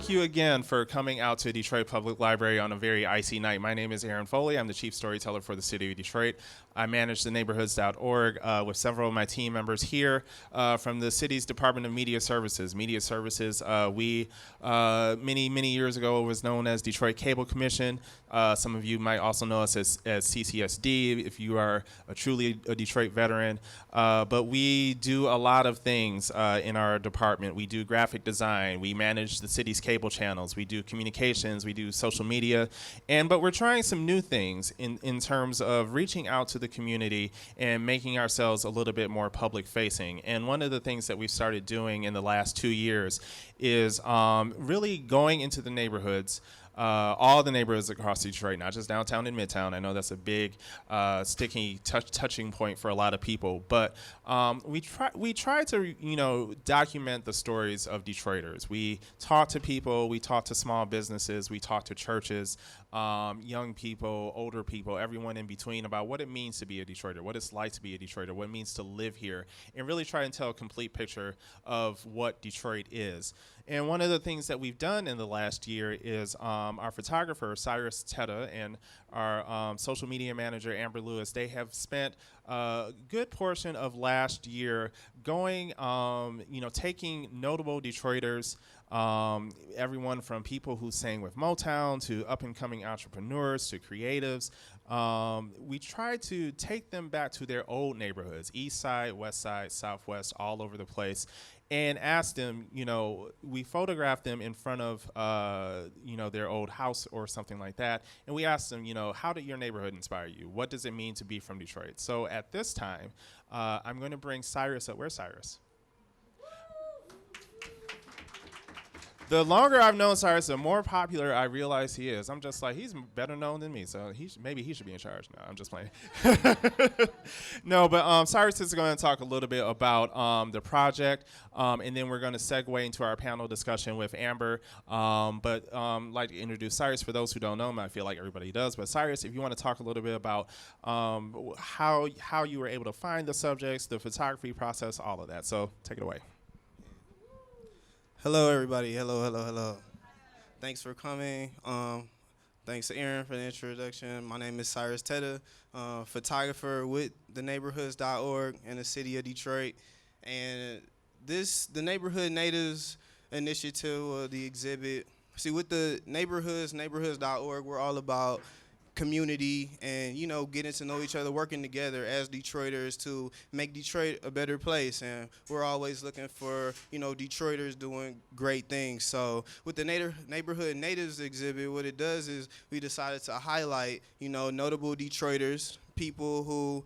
thank you again for coming out to Detroit Public Library on a very icy night. My name is Aaron Foley. I'm the chief storyteller for the city of Detroit. I manage the neighborhoods.org with several of my team members here from the city's Department of Media Services. Media Services, we many years ago was known as Detroit Cable Commission. Some of you might also know us as CCSD if you are truly a Detroit veteran. But we do a lot of things in our department. We do graphic design. We manage the city's cable channels. We do communications. We do social media. But we're trying some new things in terms of reaching out to the community and making ourselves a little bit more public facing. And one of the things that we've started doing in the last 2 years is really going into the neighborhoods, all the neighborhoods across Detroit, not just downtown and midtown. I know that's a big sticky touching point for a lot of people, but we try to document the stories of Detroiters. We talk to people, we talk to small businesses, we talk to churches, young people, older people, everyone in between about what it means to be a Detroiter, what it's like to be a Detroiter, what it means to live here, and really try and tell a complete picture of what Detroit is. And one of the things that we've done in the last year is our photographer, Cyrus Teta, and our social media manager, Amber Lewis, they have spent a good portion of last year going, taking notable Detroiters, everyone from people who sang with Motown to up-and-coming entrepreneurs to creatives. We try to take them back to their old neighborhoods, east side, west side, southwest, all over the place, and ask them, we photograph them in front of, their old house or something like that. And we ask them, how did your neighborhood inspire you? What does it mean to be from Detroit? So at this time, I'm going to bring Cyrus up. Where's Cyrus? The longer I've known Cyrus, the more popular I realize he is. I'm just like, he's better known than me, so maybe he should be in charge now. I'm just playing. No, but Cyrus is going to talk a little bit about the project, and then we're going to segue into our panel discussion with Amber. But I'd like to introduce Cyrus. For those who don't know him, I feel like everybody does. But Cyrus, if you want to talk a little bit about how you were able to find the subjects, the photography process, all of that. So take it away. Hello, everybody. Hello. Thanks for coming. Thanks to Aaron for the introduction. My name is Cyrus Teta, photographer with the neighborhoods.org in the city of Detroit. And the Neighborhood Natives initiative, the exhibit. See, with the neighborhoods.org, we're all about community and, getting to know each other, working together as Detroiters to make Detroit a better place. And we're always looking for, Detroiters doing great things. So with the Neighborhood Natives exhibit, what it does is we decided to highlight, notable Detroiters, people who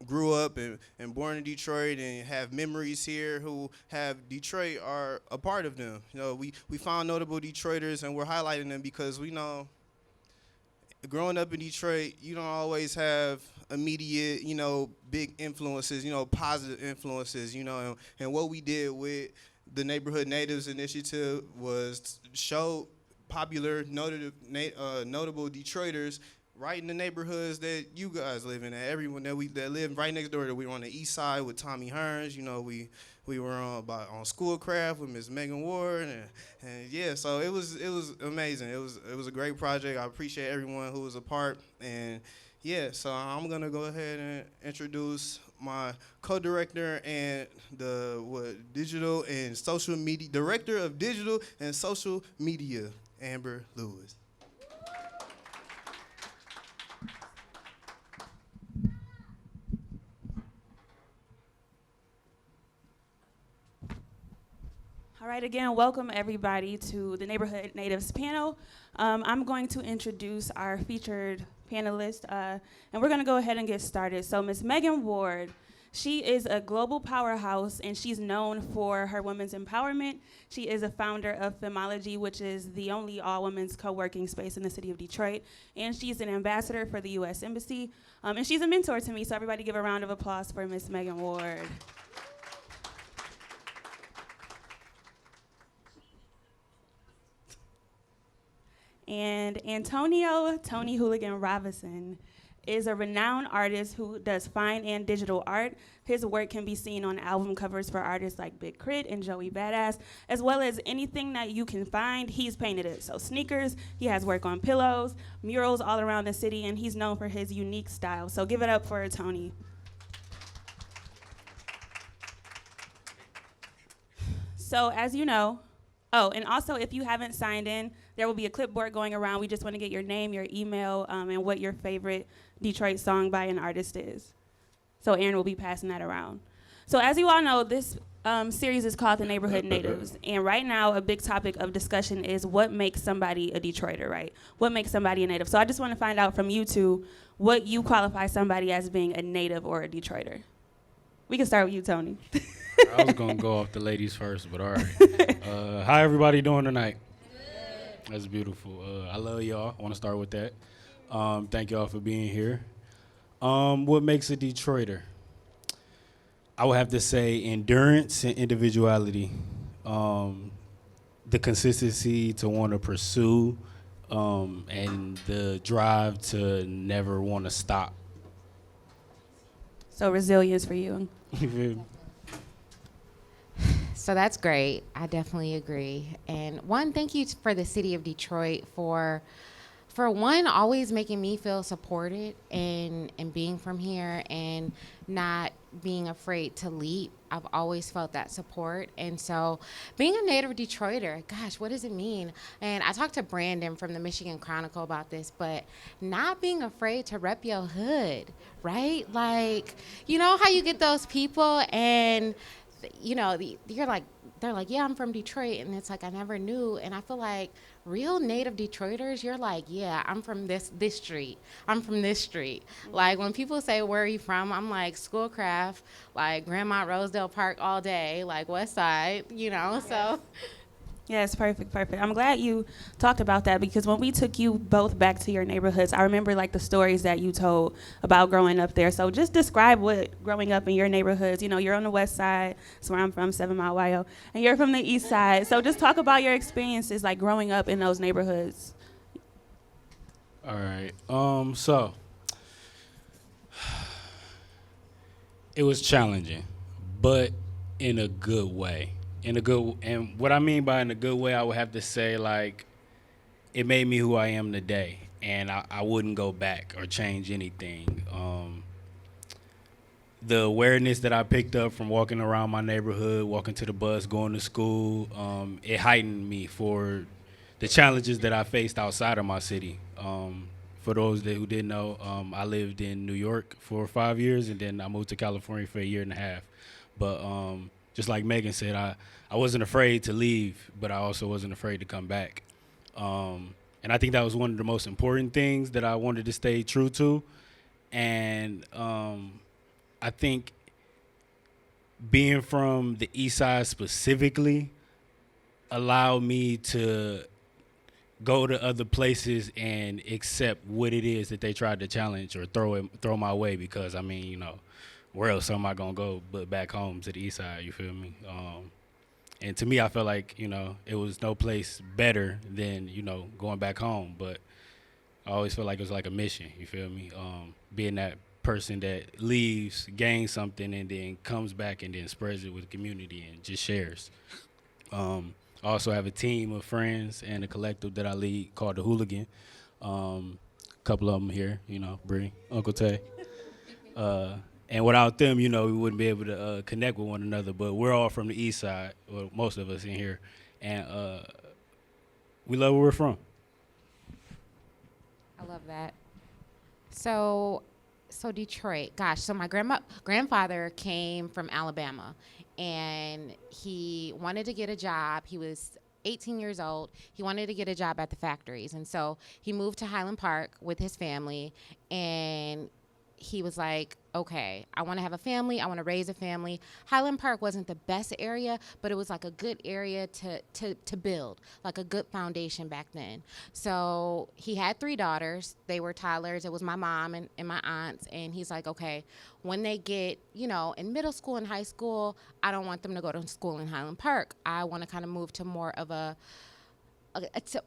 grew up and born in Detroit and have memories here, who have Detroit are a part of them. We found notable Detroiters and we're highlighting them because we know growing up in Detroit, you don't always have immediate, big influences, positive influences, and what we did with the Neighborhood Natives Initiative was show popular, notable Detroiters right in the neighborhoods that you guys live in, everyone that live right next door. We were on the east side with Tommy Hearns, we were on Schoolcraft with Miss Meagan Ward, and yeah, so it was amazing. It was a great project. I appreciate everyone who was a part, and yeah, so I'm gonna go ahead and introduce my co-director and digital and social media director of digital and social media, Amber Lewis. All right, again, welcome everybody to the Neighborhood Natives panel. I'm going to introduce our featured panelists, and we're going to go ahead and get started. So Ms. Meagan Ward, she is a global powerhouse, and she's known for her women's empowerment. She is a founder of Femology, which is the only all-women's co-working space in the city of Detroit, and she's an ambassador for the U.S. Embassy, and she's a mentor to me, so everybody give a round of applause for Ms. Meagan Ward. And Tony Whlgn Robinson is a renowned artist who does fine and digital art. His work can be seen on album covers for artists like Big Crit and Joey Badass, as well as anything that you can find, he's painted it. So sneakers, he has work on pillows, murals all around the city, and he's known for his unique style. So give it up for Tony. So as you know, oh, and also if you haven't signed in, there will be a clipboard going around. We just want to get your name, your email, and what your favorite Detroit song by an artist is. So Aaron will be passing that around. So as you all know, this series is called The Neighborhood Natives. And right now, a big topic of discussion is what makes somebody a Detroiter, right? What makes somebody a native? So I just want to find out from you two what you qualify somebody as being a native or a Detroiter. We can start with you, Tony. I was going to go off the ladies first, but all right. How everybody doing tonight? That's beautiful. I love y'all. I want to start with that. Thank y'all for being here. What makes a Detroiter? I would have to say endurance and individuality. The consistency to want to pursue and the drive to never want to stop. So resilience for you. So that's great. I definitely agree. And one, thank you for the city of Detroit for one, always making me feel supported and being from here and not being afraid to leap. I've always felt that support. And so being a native Detroiter, gosh, what does it mean? And I talked to Brandon from the Michigan Chronicle about this, but not being afraid to rep your hood, right? Like, you know how you get those people and you know, they're like, yeah, I'm from Detroit. And it's like, I never knew. And I feel like real native Detroiters, you're like, yeah, I'm from this street. I'm from this street. Like when people say, where are you from? I'm like, Schoolcraft, like Grandma Rosedale Park all day, like West Side, you know, so. Yes, perfect. I'm glad you talked about that because when we took you both back to your neighborhoods, I remember like the stories that you told about growing up there. So just describe what growing up in your neighborhoods. You know, you're on the west side, that's where I'm from, 7 Mile YO, and you're from the east side. So just talk about your experiences like growing up in those neighborhoods. All right. So it was challenging, but in a good way. And what I mean by in a good way, I would have to say, like, it made me who I am today, and I wouldn't go back or change anything. The awareness that I picked up from walking around my neighborhood, walking to the bus, going to school, it heightened me for the challenges that I faced outside of my city. For those who didn't know, I lived in New York for 5 years, and then I moved to California for 1.5 years. But just like Megan said, I wasn't afraid to leave, but I also wasn't afraid to come back. And I think that was one of the most important things that I wanted to stay true to. And I think being from the east side specifically allowed me to go to other places and accept what it is that they tried to challenge or throw my way, because, I mean, you know, where else am I going to go but back home to the east side, you feel me? And to me, I felt like, you know, it was no place better than, you know, going back home. But I always felt like it was like a mission, you feel me? Being that person that leaves, gains something, and then comes back and then spreads it with the community and just shares. I also have a team of friends and a collective that I lead called the Whlgn. A couple of them here, you know, Bree, Uncle Tay. And without them, you know, we wouldn't be able to connect with one another. But we're all from the east side, or most of us in here, and we love where we're from. I love that. So Detroit, gosh, so my grandfather came from Alabama, and he wanted to get a job. He was 18 years old. He wanted to get a job at the factories. And so he moved to Highland Park with his family, and he was like, okay, I want to have a family. I want to raise a family. Highland Park wasn't the best area, but it was like a good area to build, like a good foundation back then. So he had 3 daughters. They were toddlers. It was my mom and my aunts. And he's like, okay, when they get, you know, in middle school and high school, I don't want them to go to school in Highland Park. I want to kind of move to more of a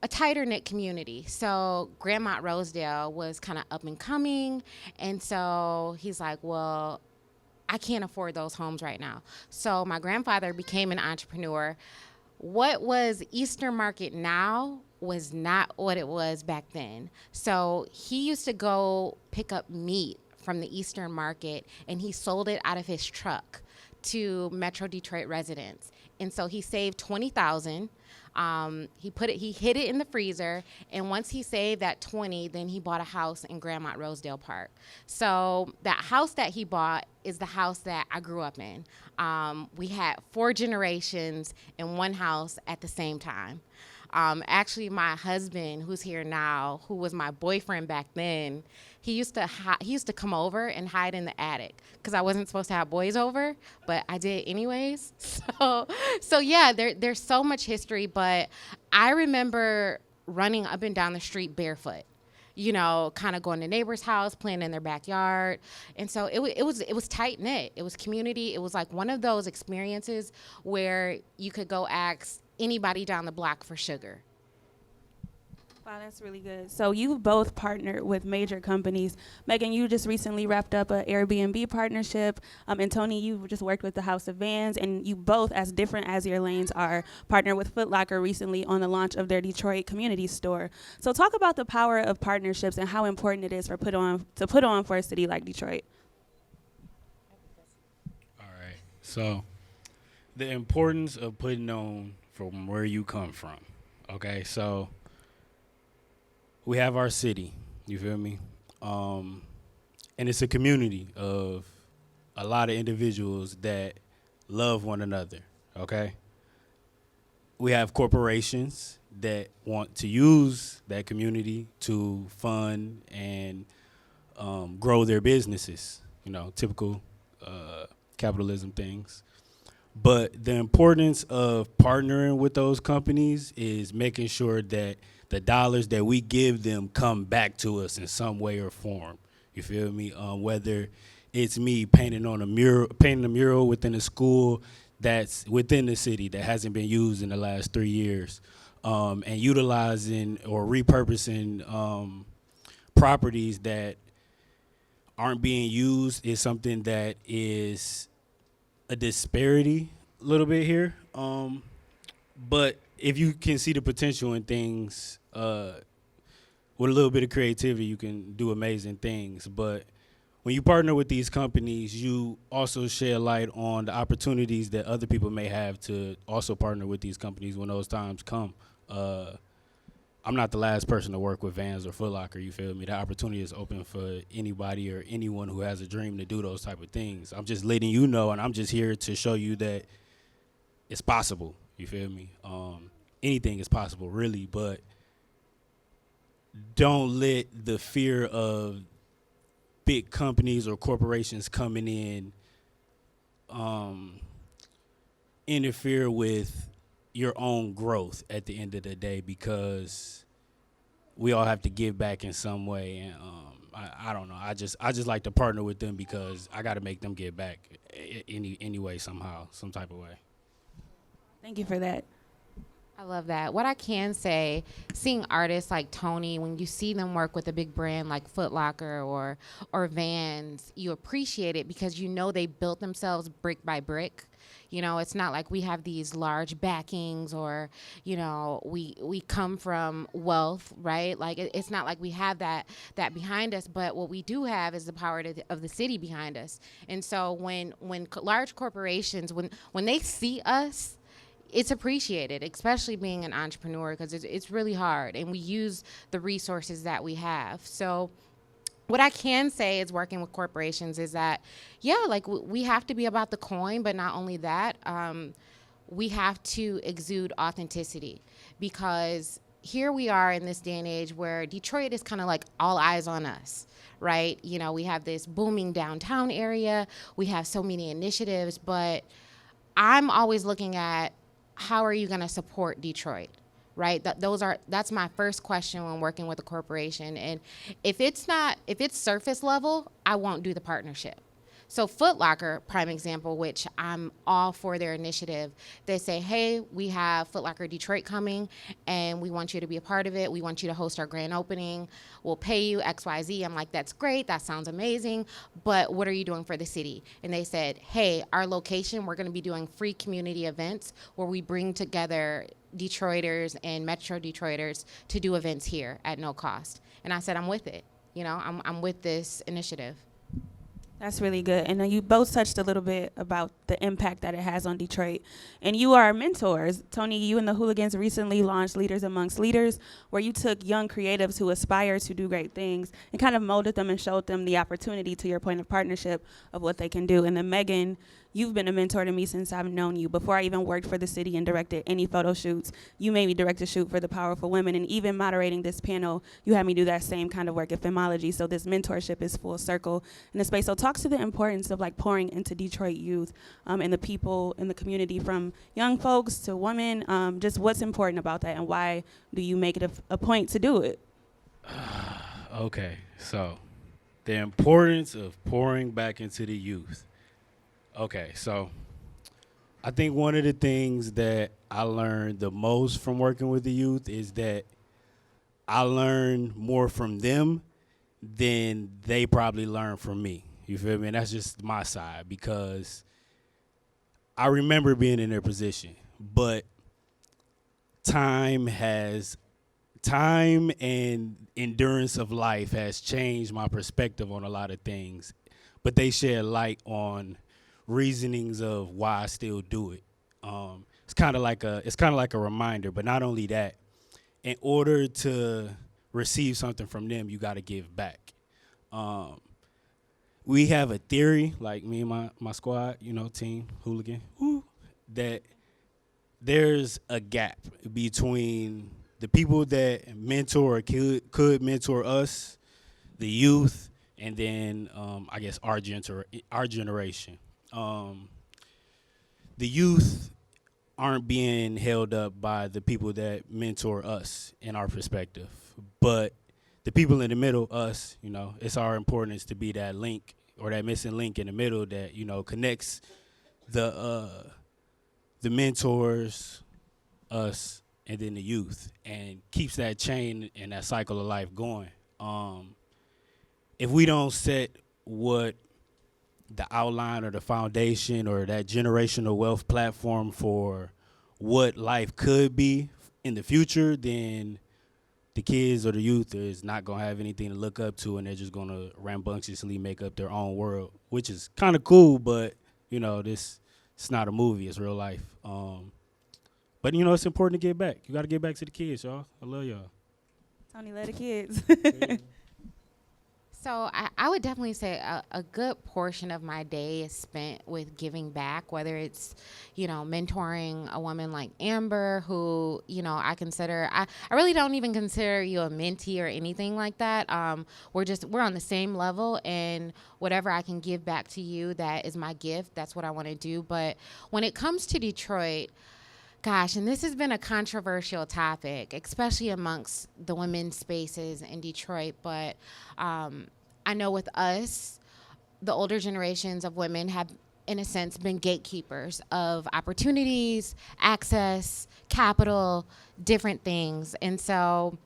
a tighter knit community. So Grandmont Rosedale was kind of up and coming, and so he's like, well, I can't afford those homes right now. So my grandfather became an entrepreneur. What was Eastern Market now was not what it was back then. So he used to go pick up meat from the Eastern Market, and he sold it out of his truck to Metro Detroit residents. And so he saved $20,000. He hid it in the freezer, and once he saved that 20, then he bought a house in Grandmont Rosedale Park. So that house that he bought is the house that I grew up in. We had 4 generations in one house at the same time. Actually, my husband, who's here now, who was my boyfriend back then, he used to come over and hide in the attic because I wasn't supposed to have boys over, but I did anyways. So yeah, there's so much history, but I remember running up and down the street barefoot, kind of going to neighbors' house, playing in their backyard. And so it was tight knit. It was community. It was like one of those experiences where you could go ask anybody down the block for sugar. Wow, that's really good. So you've both partnered with major companies. Meagan, you just recently wrapped up an Airbnb partnership. And Tony, you just worked with the House of Vans, and you both, as different as your lanes are, partnered with Foot Locker recently on the launch of their Detroit community store. So talk about the power of partnerships and how important it is to put on for a city like Detroit. All right. So the importance of putting on from where you come from. Okay, so we have our city, you feel me? And it's a community of a lot of individuals that love one another, okay? We have corporations that want to use that community to fund and grow their businesses, typical capitalism things. But the importance of partnering with those companies is making sure that the dollars that we give them come back to us in some way or form. You feel me? Whether it's me painting a mural within a school that's within the city that hasn't been used in the last 3 years, and utilizing or repurposing properties that aren't being used is something that is a disparity a little bit here. But if you can see the potential in things, with a little bit of creativity, you can do amazing things. But when you partner with these companies, you also shed light on the opportunities that other people may have to also partner with these companies when those times come. I'm not the last person to work with Vans or Foot Locker, you feel me? The opportunity is open for anybody or anyone who has a dream to do those type of things. I'm just letting you know, and I'm just here to show you that it's possible, you feel me? Anything is possible, really, but don't let the fear of big companies or corporations coming in interfere with your own growth at the end of the day, because we all have to give back in some way. And I don't know. I just like to partner with them because I got to make them give back anyway, somehow, some type of way. Thank you for that. I love that. What I can say, seeing artists like Tony, when you see them work with a big brand like Foot Locker or Vans, you appreciate it because you know they built themselves brick by brick. It's not like we have these large backings or, we come from wealth, right? Like it's not like we have that behind us, but what we do have is the power of the city behind us. And so when large corporations, when they see us, it's appreciated, especially being an entrepreneur, because it's really hard, and we use the resources that we have. So what I can say is working with corporations is that, we have to be about the coin, but not only that, we have to exude authenticity, because here we are in this day and age where Detroit is kind of like all eyes on us, right? We have this booming downtown area. We have so many initiatives, but I'm always looking at, how are you going to support Detroit, right? That's my first question when working with a corporation. And if it's surface level, I won't do the partnership. So Foot Locker, prime example, which I'm all for their initiative. They say, hey, we have Foot Locker Detroit coming, and we want you to be a part of it. We want you to host our grand opening. We'll pay you XYZ. I'm like, that's great. That sounds amazing. But what are you doing for the city? And they said, hey, our location, we're going to be doing free community events where we bring together Detroiters and Metro Detroiters to do events here at no cost. And I said, I'm with it. You know, I'm with this initiative. That's really good. And then you both touched a little bit about the impact that it has on Detroit. And you are mentors. Tony, you and the Whlgns recently launched Leaders Amongst Leaders, where you took young creatives who aspire to do great things and kind of molded them and showed them the opportunity, to your point of partnership, of what they can do. And then Meagan, you've been a mentor to me since I've known you. Before I even worked for the city and directed any photo shoots, you made me direct a shoot for the Powerful Women. And even moderating this panel, you had me do that same kind of work at Femology. So this mentorship is full circle in the space. So talk to the importance of like pouring into Detroit youth and the people in the community, from young folks to women. Just what's important about that, and why do you make it a point to do it? Okay, so the importance of pouring back into the youth. Okay, so I think one of the things that I learned the most from working with the youth is that I learn more from them than they probably learn from me. You feel me? And that's just my side, because I remember being in their position, but time and endurance of life has changed my perspective on a lot of things, but they shed light on reasonings of why I still do it. It's kind of like a reminder, but not only that, in order to receive something from them, you got to give back. We have a theory, like me and my squad, you know, team Whlgn, that there's a gap between the people that mentor or could mentor us, the youth, and then I guess our generation. The youth aren't being held up by the people that mentor us in our perspective, but the people in the middle, us, you know, it's our importance to be that link or that missing link in the middle that, you know, connects the mentors, us, and then the youth, and keeps that chain and that cycle of life going. If we don't set what the outline or the foundation or that generational wealth platform for what life could be in the future, then the kids or the youth is not going to have anything to look up to, and they're just going to rambunctiously make up their own world, which is kind of cool, but, you know, it's not a movie, it's real life. But, you know, it's important to give back. You got to give back to the kids, y'all. I love y'all. Tony, love the kids. So I would definitely say a good portion of my day is spent with giving back, whether it's, you know, mentoring a woman like Amber, who, you know, I really don't even consider you a mentee or anything like that. We're on the same level, and whatever I can give back to you, that is my gift. That's what I want to do. But when it comes to Detroit, gosh, and this has been a controversial topic, especially amongst the women's spaces in Detroit, but I know with us, the older generations of women have, in a sense, been gatekeepers of opportunities, access, capital, different things. And so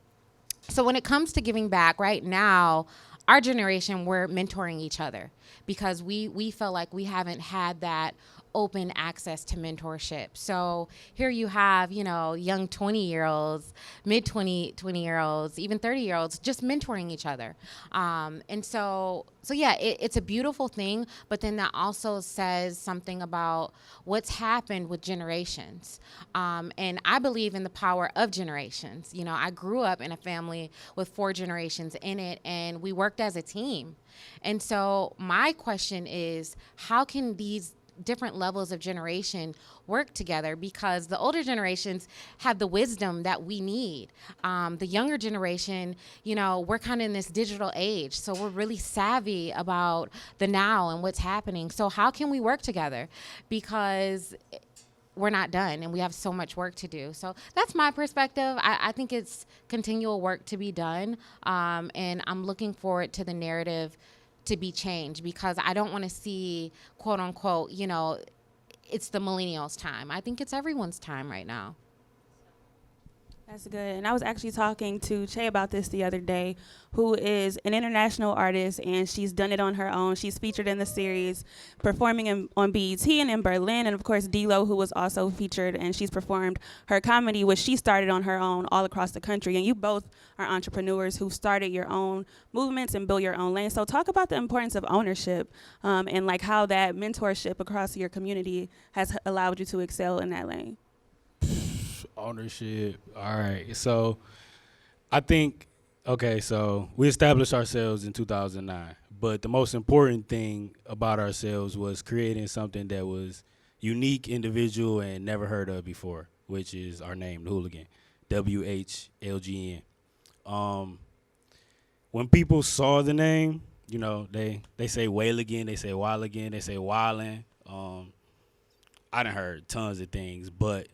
when it comes to giving back right now, our generation, we're mentoring each other because we feel like we haven't had that open access to mentorship. So here you have, you know, young 20-year-olds, mid 20-year-olds, even 30-year-olds just mentoring each other. And so yeah, it's a beautiful thing, but then that also says something about what's happened with generations. And I believe in the power of generations. You know, I grew up in a family with 4 generations in it, and we worked as a team. And so my question is, how can these different levels of generation work together? Because the older generations have the wisdom that we need. The younger generation, you know, we're kind of in this digital age, so we're really savvy about the now and what's happening. So how can we work together? Because we're not done and we have so much work to do. So that's my perspective. I think it's continual work to be done. And I'm looking forward to the narrative to be changed, because I don't want to see, quote unquote, it's the millennials' time. I think it's everyone's time right now. That's good. And I was actually talking to Che about this the other day, who is an international artist, and she's done it on her own. She's featured in the series, performing on BET and in Berlin, and of course D-Lo, who was also featured, and she's performed her comedy, which she started on her own all across the country. And you both are entrepreneurs who started your own movements and built your own lane. So talk about the importance of ownership, and like how that mentorship across your community has allowed you to excel in that lane. Ownership. All right. So I think, okay, so we established ourselves in 2009, but the most important thing about ourselves was creating something that was unique, individual, and never heard of before, which is our name, Whlgn, WHLGN. When people saw the name, they say Whlgn, they say Whlgn, they say Whlgn. I done heard tons of things, but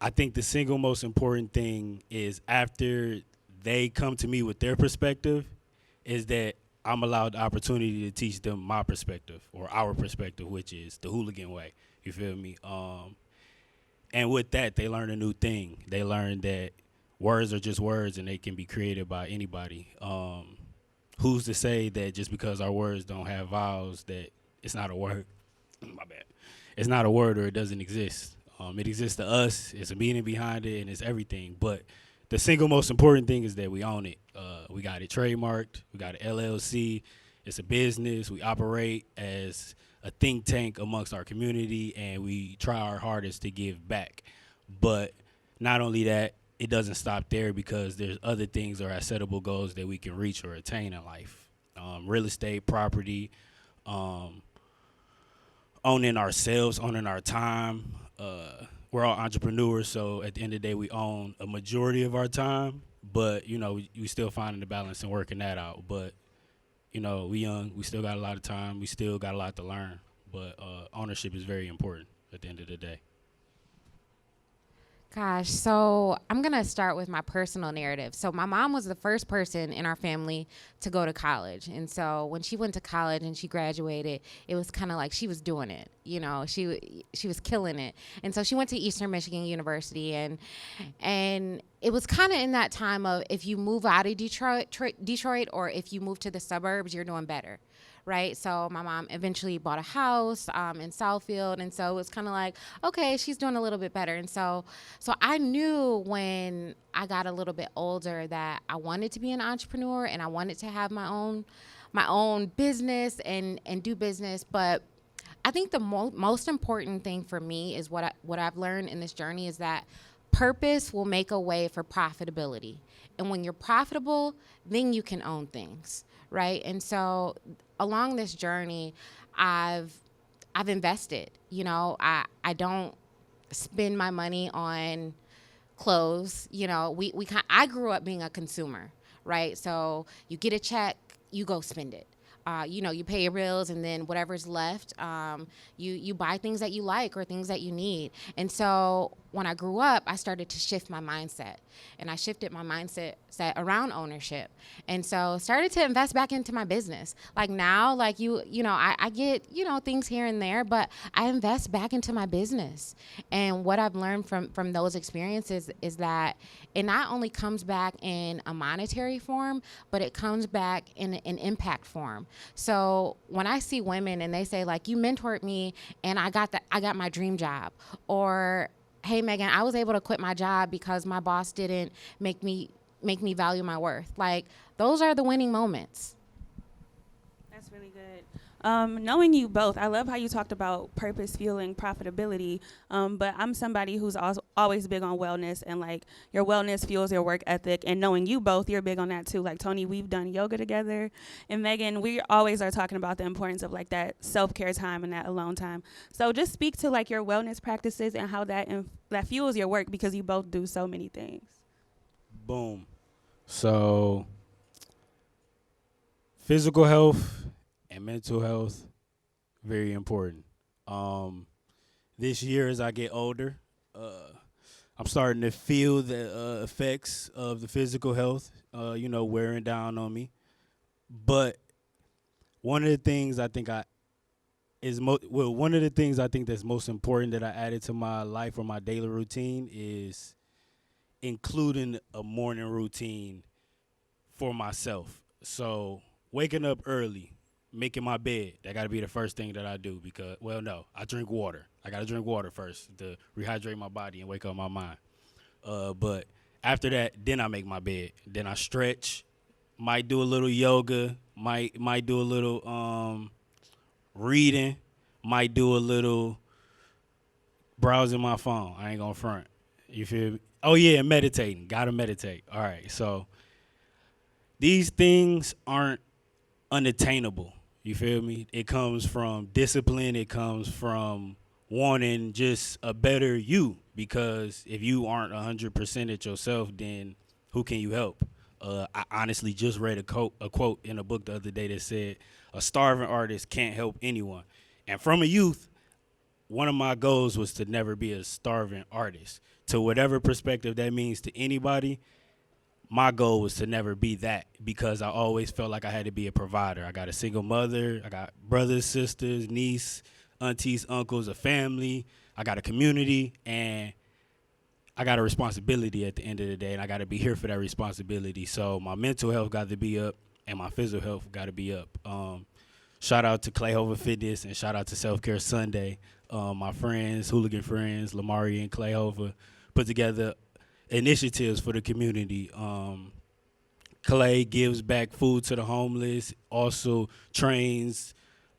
I think the single most important thing is after they come to me with their perspective is that I'm allowed the opportunity to teach them my perspective, or our perspective, which is the Whlgn way. You feel me? And with that, they learn a new thing. They learn that words are just words and they can be created by anybody. Who's to say that just because our words don't have vowels that it's not a word? My bad. It's not a word, or it doesn't exist. It exists to us. It's a meaning behind it, and it's everything. But the single most important thing is that we own it. We got it trademarked. We got an LLC. It's a business. We operate as a think tank amongst our community, and we try our hardest to give back. But not only that, it doesn't stop there, because there's other things or acceptable goals that we can reach or attain in life. Real estate, property, owning ourselves, owning our time. We're all entrepreneurs, so at the end of the day, we own a majority of our time, but, we still finding the balance and working that out. But, we young, we still got a lot of time, we still got a lot to learn, but ownership is very important at the end of the day. Gosh, so I'm going to start with my personal narrative. So my mom was the first person in our family to go to college. And so when she went to college and she graduated, it was kind of like she was doing it. She was killing it. And so she went to Eastern Michigan University, and it was kind of in that time of, if you move out of Detroit, or if you move to the suburbs, you're doing better. Right. So my mom eventually bought a house in Southfield. And so it was kind of like, okay, she's doing a little bit better. And so I knew when I got a little bit older that I wanted to be an entrepreneur, and I wanted to have my own business and do business. But I think the most important thing for me is what I've learned in this journey is that purpose will make a way for profitability. And when you're profitable, then you can own things. Right. And so along this journey, I've invested. I don't spend my money on clothes. I grew up being a consumer, right? So you get a check, you go spend it. You pay your bills, and then whatever's left, you buy things that you like or things that you need. And so when I grew up, I started to shift my mindset, and I shifted my mindset around ownership. And so started to invest back into my business. Like now, I get, things here and there, but I invest back into my business. And what I've learned from those experiences is that it not only comes back in a monetary form, but it comes back in an impact form. So when I see women and they say, like, you mentored me and I got my dream job, or, hey, Meagan, I was able to quit my job because my boss didn't make me value my worth. Like, those are the winning moments. That's really good. Knowing you both, I love how you talked about purpose fueling profitability, but I'm somebody who's always big on wellness, and like your wellness fuels your work ethic, and knowing you both, you're big on that too. Like Tony, we've done yoga together, and Meagan, we always are talking about the importance of like that self-care time and that alone time. So just speak to like your wellness practices and how that fuels your work, because you both do so many things. Boom. So physical health and mental health, very important. This year, as I get older, I'm starting to feel the effects of the physical health, wearing down on me. But one of the things I think one of the things I think that's most important that I added to my life or my daily routine is including a morning routine for myself. So waking up early, making my bed, that got to be the first thing that I do because, well, no, I drink water. I got to drink water first to rehydrate my body and wake up my mind. But after that, then I make my bed. Then I stretch, might do a little yoga, might do a little reading, might do a little browsing my phone. I ain't gonna front. You feel me? Oh yeah, meditating. Gotta meditate. All right, so these things aren't unattainable. You feel me? It comes from discipline. It comes from wanting just a better you. Because if you aren't 100% at yourself, then who can you help? I honestly just read a quote in a book the other day that said, a starving artist can't help anyone. And from a youth, one of my goals was to never be a starving artist. To whatever perspective that means to anybody, my goal was to never be that because I always felt like I had to be a provider. I got a single mother. I got brothers, sisters, niece, aunties, uncles, a family. I got a community, and I got a responsibility at the end of the day, and I got to be here for that responsibility. So my mental health got to be up, and my physical health got to be up. Shout out to Clayhover Fitness, and shout out to Self Care Sunday. My friends, Whlgn friends, Lamari and Clayhover, put together initiatives for the community. Clay gives back food to the homeless, also trains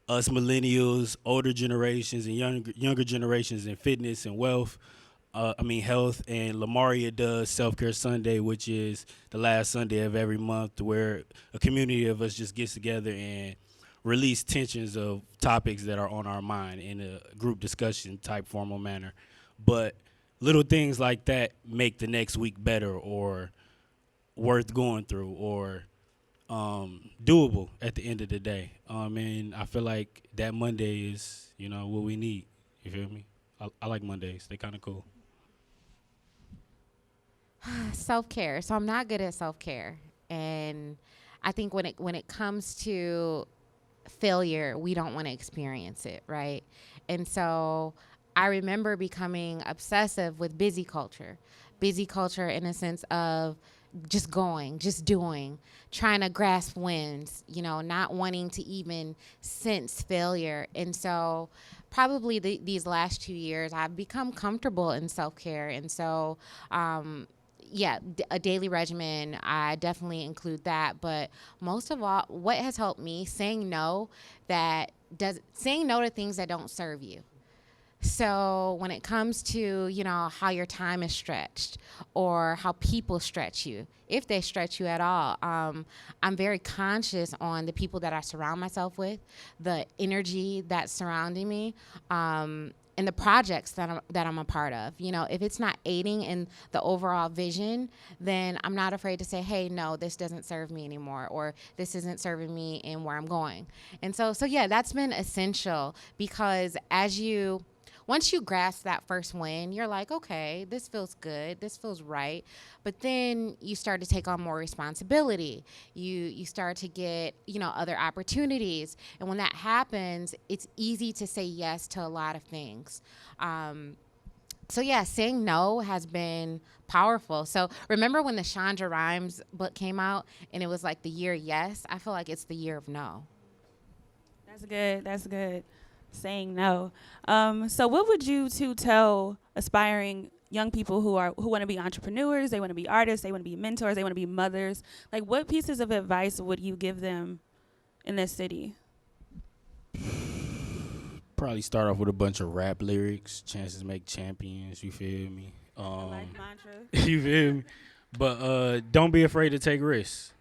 us millennials, older generations, and younger generations in fitness and health. And Lamaria does Self Care Sunday, which is the last Sunday of every month, where a community of us just gets together and release tensions of topics that are on our mind in a group discussion type formal manner. But little things like that make the next week better or worth going through or doable at the end of the day. And I feel like that Monday is, what we need. You feel me? I like Mondays. They kind of cool. Self-care. So I'm not good at self-care. And I think when it comes to failure, we don't want to experience it, right? And so I remember becoming obsessive with busy culture in a sense of just going, just doing, trying to grasp wins, not wanting to even sense failure. And so probably these last 2 years, I've become comfortable in self-care. And so, a daily regimen, I definitely include that. But most of all, what has helped me, saying no to things that don't serve you. So when it comes to, how your time is stretched or how people stretch you, if they stretch you at all, I'm very conscious on the people that I surround myself with, the energy that's surrounding me, and the projects that I'm a part of. If it's not aiding in the overall vision, then I'm not afraid to say, hey, no, this doesn't serve me anymore, or this isn't serving me in where I'm going. And so yeah, that's been essential because once you grasp that first win, you're like, okay, this feels good, this feels right. But then you start to take on more responsibility. You start to get, other opportunities. And when that happens, it's easy to say yes to a lot of things. So yeah, saying no has been powerful. So remember when the Shonda Rhimes book came out and it was like the year yes? I feel like it's the year of no. That's good. Saying no. So what would you two tell aspiring young people who want to be entrepreneurs, they want to be artists, they want to be mentors, they want to be mothers? Like, what pieces of advice would you give them in this city? Probably start off with a bunch of rap lyrics. Chances make champions. You feel me? Life mantra. You feel me? But don't be afraid to take risks.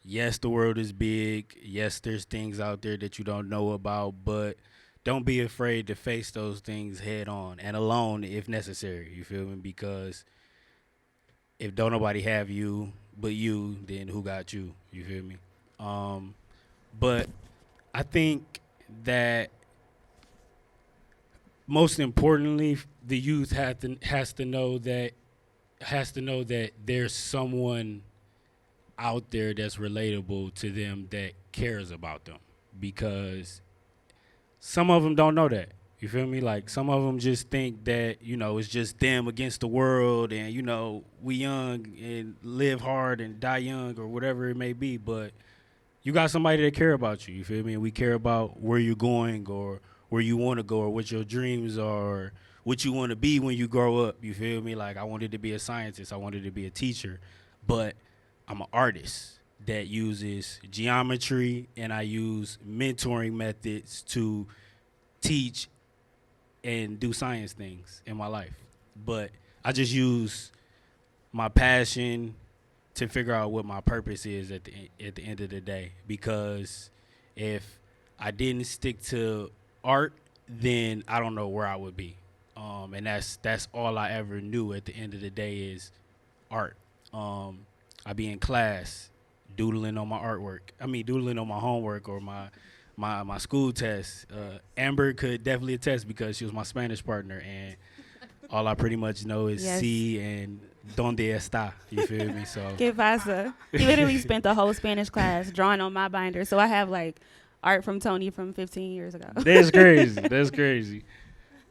Yes, the world is big. Yes, there's things out there that you don't know about, but don't be afraid to face those things head on and alone if necessary. You feel me? Because if don't nobody have you but you, then who got you? You feel me? But I think that most importantly, the youth has to know that there's someone out there that's relatable to them that cares about them. because some of them don't know that. You feel me? Like, some of them just think that, it's just them against the world, and, we young and live hard and die young, or whatever it may be. But you got somebody that care about you. You feel me? And we care about where you're going, or where you want to go, or what your dreams are, or what you want to be when you grow up. You feel me? Like, I wanted to be a scientist. I wanted to be a teacher. But I'm an artist that uses geometry, and I use mentoring methods to teach and do science things in my life. But I just use my passion to figure out what my purpose is at the end of the day. Because if I didn't stick to art, then I don't know where I would be. And that's all I ever knew at the end of the day is art. I be in class doodling on my artwork. Doodling on my homework or my school tests. Amber could definitely attest because she was my Spanish partner, and all I pretty much know is Yes. sí and dónde está. You feel me? So ¿Qué pasa? He literally spent the whole Spanish class drawing on my binder. So I have like art from Tony from 15 years ago. that's crazy. That's crazy.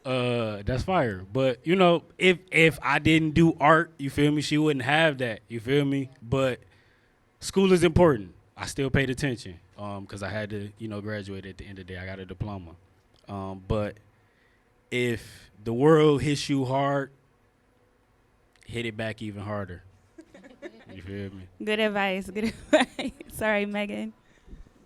That's fire. But if I didn't do art, you feel me, she wouldn't have that. You feel me? But school is important. I still paid attention because I had to, graduate at the end of the day. I got a diploma. But if the world hits you hard, hit it back even harder. You feel me? Good advice. Good advice. Sorry, Megan.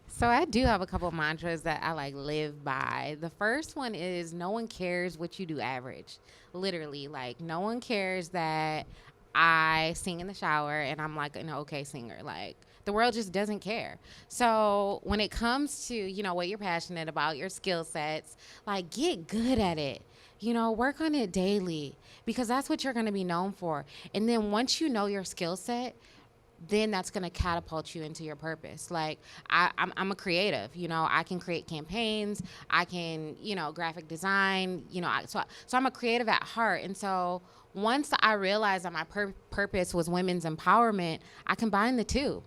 So I do have a couple of mantras that I live by. The first one is no one cares what you do average. Literally, no one cares that I sing in the shower and I'm an okay singer. The world just doesn't care. So when it comes to, what you're passionate about, your skill sets, get good at it. Work on it daily because that's what you're going to be known for. And then once you know your skill set, then that's going to catapult you into your purpose. I'm a creative, I can create campaigns, I can, graphic design, so I'm a creative at heart. And so once I realized that my purpose was women's empowerment, I combine the two,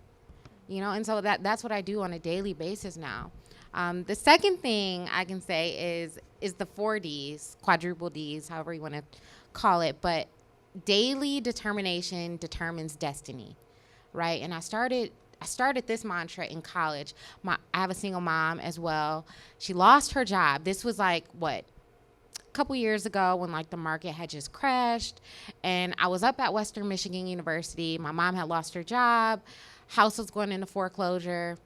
and so that's what I do on a daily basis now. The second thing I can say is the 4 Ds, quadruple Ds, however you want to call it, but daily determination determines destiny. Right, and I started this mantra in college. I have a single mom as well. She lost her job. This was a couple years ago when the market had just crashed, and I was up at Western Michigan University. My mom had lost her job. House was going into foreclosure.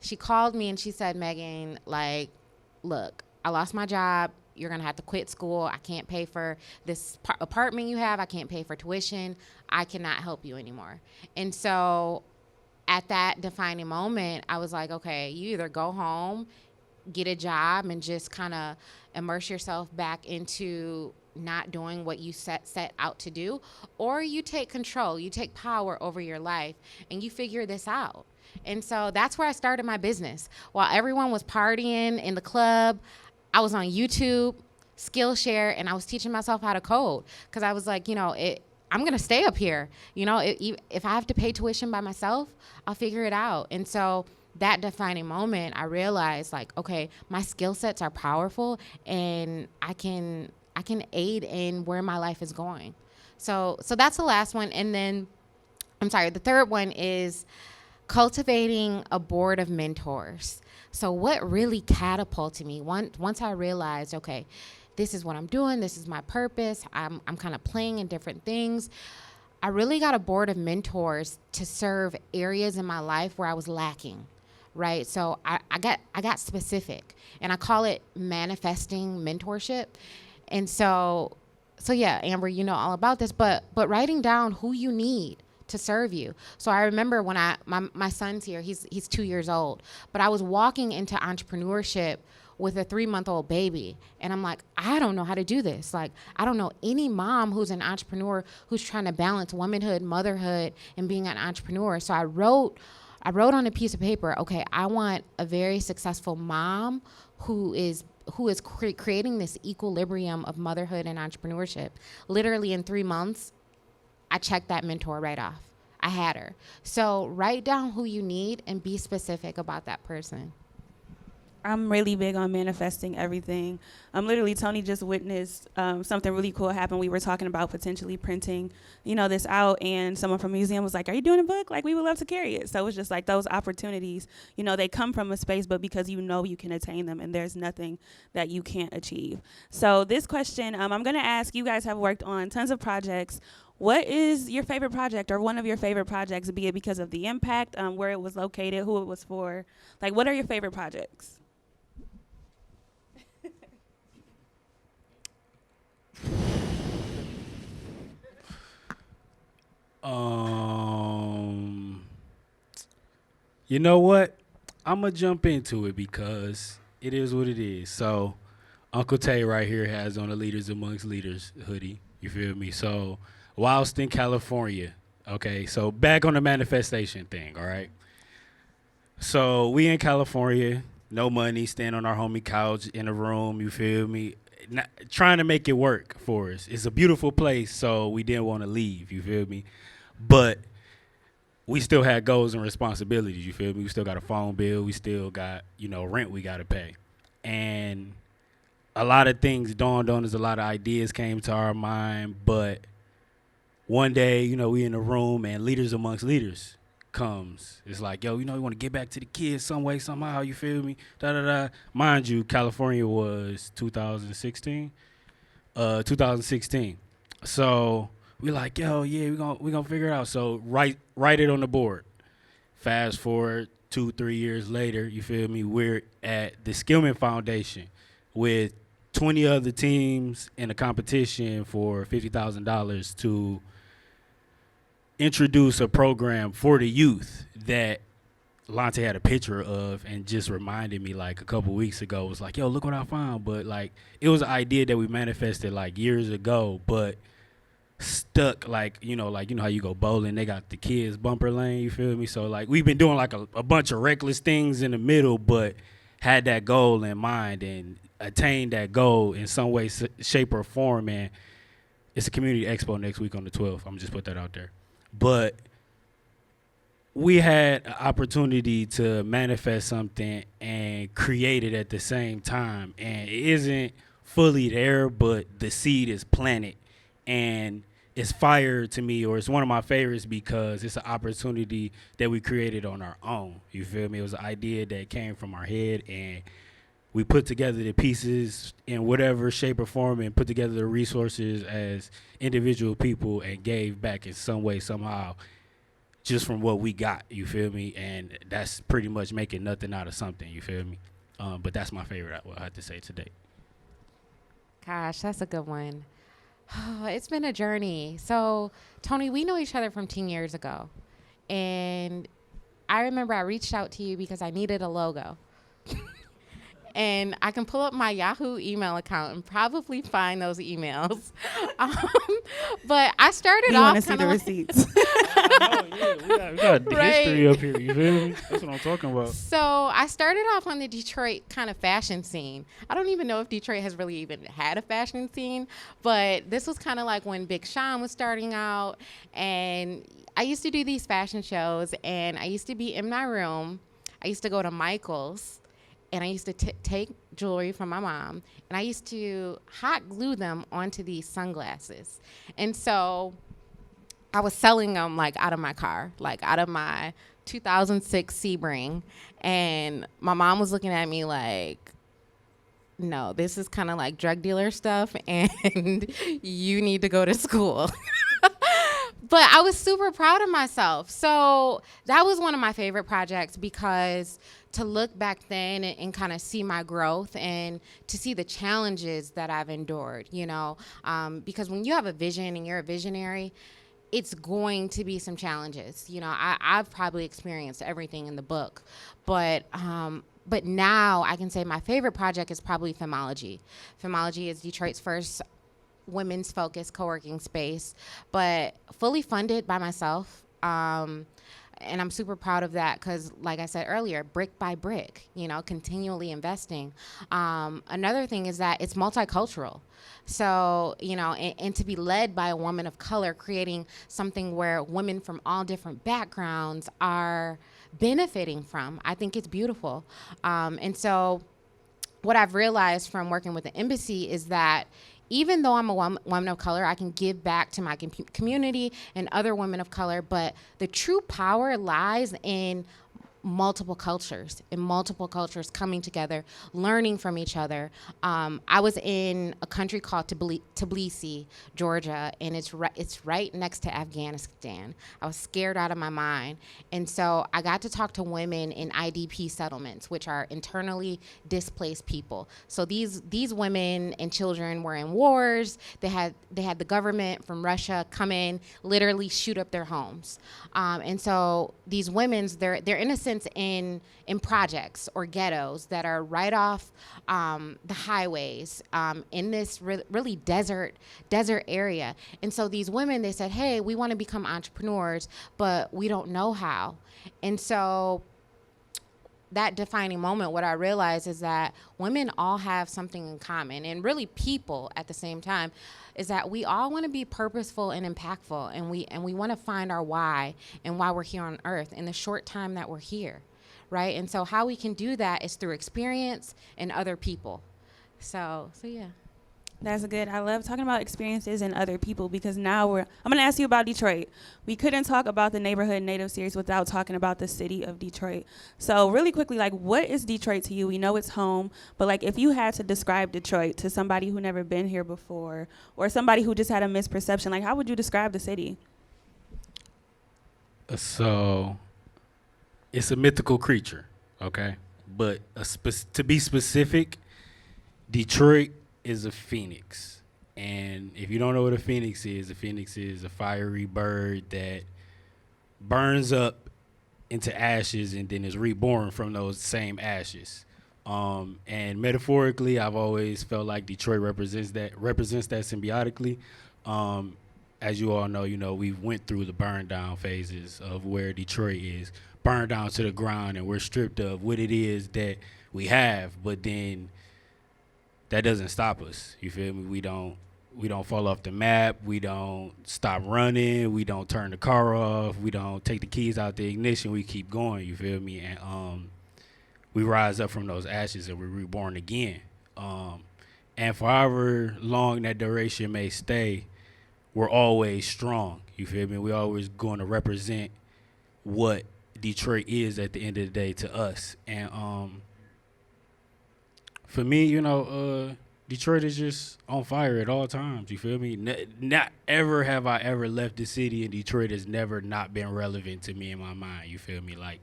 She called me and she said, Megan, look, I lost my job. You're going to have to quit school. I can't pay for this apartment you have. I can't pay for tuition. I cannot help you anymore. And so at that defining moment, I was like, okay, you either go home, get a job, and just kind of immerse yourself back into not doing what you set out to do, or you take control, you take power over your life, and you figure this out. And so that's where I started my business. While everyone was partying in the club, I was on YouTube, Skillshare, and I was teaching myself how to code because I was like, I'm going to stay up here. If I have to pay tuition by myself, I'll figure it out. And so that defining moment, I realized okay, my skill sets are powerful and I can aid in where my life is going. So that's the last one. And then, the third one is cultivating a board of mentors. So what really catapulted me once I realized, okay, this is what I'm doing, this is my purpose, I'm kind of playing in different things, I really got a board of mentors to serve areas in my life where I was lacking, right? So I got specific, and I call it manifesting mentorship. And so yeah, Amber, you know all about this, but writing down who you need to serve you. So I remember when my son's here, he's 2 years old, but I was walking into entrepreneurship with a 3-month-old baby. And I'm like, I don't know how to do this. I don't know any mom who's an entrepreneur who's trying to balance womanhood, motherhood, and being an entrepreneur. So I wrote on a piece of paper, okay, I want a very successful mom who is creating this equilibrium of motherhood and entrepreneurship. Literally in 3 months, I checked that mentor right off. I had her. So write down who you need and be specific about that person. I'm really big on manifesting everything. Literally, Tony just witnessed something really cool happen. We were talking about potentially printing, this out, and someone from the museum was like, "Are you doing a book? Like, we would love to carry it." So it's just like those opportunities, they come from a space, but because you can attain them, and there's nothing that you can't achieve. So this question, I'm going to ask, you guys have worked on tons of projects. What is your favorite project, or one of your favorite projects, be it because of the impact, where it was located, who it was for? Like, what are your favorite projects? You know what? I'm going to jump into it because it is what it is. So, Uncle Tay right here has on the Leaders Amongst Leaders hoodie. You feel me? So, whilst in California, okay, so back on the manifestation thing, all right? So, we in California, no money, staying on our homie couch in a room, you feel me? Not, trying to make it work for us. It's a beautiful place, so we didn't want to leave, you feel me? But we still had goals and responsibilities, you feel me? We still got a phone bill. We still got, rent we got to pay. And a lot of things dawned on us. A lot of ideas came to our mind. But one day, we in a room and Leaders Amongst Leaders comes. It's like, yo, we want to get back to the kids some way, somehow, you feel me? Da-da-da. Mind you, California was 2016. So we like, yo, yeah, we gonna figure it out. So write it on the board. Fast forward 2-3 years later, you feel me? We're at the Skillman Foundation with 20 other teams in a competition for $50,000 to introduce a program for the youth that Lonte had a picture of and just reminded me like a couple weeks ago. It was like, yo, look what I found. But like, it was an idea that we manifested like years ago, but stuck like how you go bowling, they got the kids bumper lane, you feel me? So like we've been doing like a bunch of reckless things in the middle, but had that goal in mind and attained that goal in some way, shape, or form. And it's a community expo next week on the 12th. I'm just put that out there. But we had an opportunity to manifest something and create it at the same time. And it isn't fully there, but the seed is planted. And it's fire to me, or it's one of my favorites because it's an opportunity that we created on our own. You feel me? It was an idea that came from our head, and we put together the pieces in whatever shape or form and put together the resources as individual people and gave back in some way, somehow, just from what we got, you feel me? And that's pretty much making nothing out of something, you feel me? But that's my favorite, I have to say today. Gosh, that's a good one. It's been a journey. So, Tony, we know each other from 10 years ago. And I remember I reached out to you because I needed a logo. And I can pull up my Yahoo email account and probably find those emails. But I started off. You want to see the receipts? We got history up here. You feel me? That's what I'm talking about. So I started off on the Detroit kind of fashion scene. I don't even know if Detroit has really even had a fashion scene, but this was kind of like when Big Sean was starting out. And I used to do these fashion shows, and I used to be in my room. I used to go to Michael's. And I used to take jewelry from my mom, and I used to hot glue them onto these sunglasses. And so I was selling them like out of my car, like out of my 2006 Sebring. And my mom was looking at me like, no, this is kind of like drug dealer stuff, and you need to go to school. But I was super proud of myself. So that was one of my favorite projects because to look back then and kind of see my growth and to see the challenges that I've endured, because when you have a vision and you're a visionary, it's going to be some challenges. I've probably experienced everything in the book, but now I can say my favorite project is probably Femology. Femology is Detroit's first women's focused co-working space, but fully funded by myself. And I'm super proud of that because, like I said earlier, brick by brick, continually investing. Another thing is that it's multicultural. So, and to be led by a woman of color, creating something where women from all different backgrounds are benefiting from, I think it's beautiful. And so what I've realized from working with the embassy is that even though I'm a woman of color, I can give back to my community and other women of color, but the true power lies in multiple cultures coming together, learning from each other. I was in a country called Tbilisi, Georgia, and it's right next to Afghanistan. I was scared out of my mind. And so I got to talk to women in IDP settlements, which are internally displaced people. So these women and children were in wars. They had the government from Russia come in, literally shoot up their homes. And so these women's, they're in a sense in projects or ghettos that are right off the highways in this really desert area. And so these women, they said, hey, we want to become entrepreneurs, but we don't know how. And so that defining moment, what I realized is that women all have something in common, and really people at the same time, is that we all want to be purposeful and impactful, and we want to find our why and why we're here on earth in the short time that we're here, right? And so how we can do that is through experience and other people. So yeah. That's good. I love talking about experiences and other people, because now I'm going to ask you about Detroit. We couldn't talk about the Neighborhood Native series without talking about the city of Detroit. So really quickly, like, what is Detroit to you? We know it's home, but like, if you had to describe Detroit to somebody who never been here before, or somebody who just had a misperception, like, how would you describe the city? So it's a mythical creature, okay? But to be specific, Detroit is a phoenix. And if you don't know what a phoenix is a fiery bird that burns up into ashes and then is reborn from those same ashes. And metaphorically, I've always felt like Detroit represents that symbiotically. As you all know, we went through the burn down phases of where Detroit is, burned down to the ground, and we're stripped of what it is that we have, but then that doesn't stop us. You feel me? We don't fall off the map. We don't stop running. We don't turn the car off. We don't take the keys out the ignition. We keep going. You feel me? And we rise up from those ashes and we're reborn again. And for however long that duration may stay, we're always strong. You feel me? We're always going to represent what Detroit is at the end of the day to us. And for me, Detroit is just on fire at all times. You feel me? Not ever have I ever left the city, and Detroit has never not been relevant to me in my mind. You feel me? Like,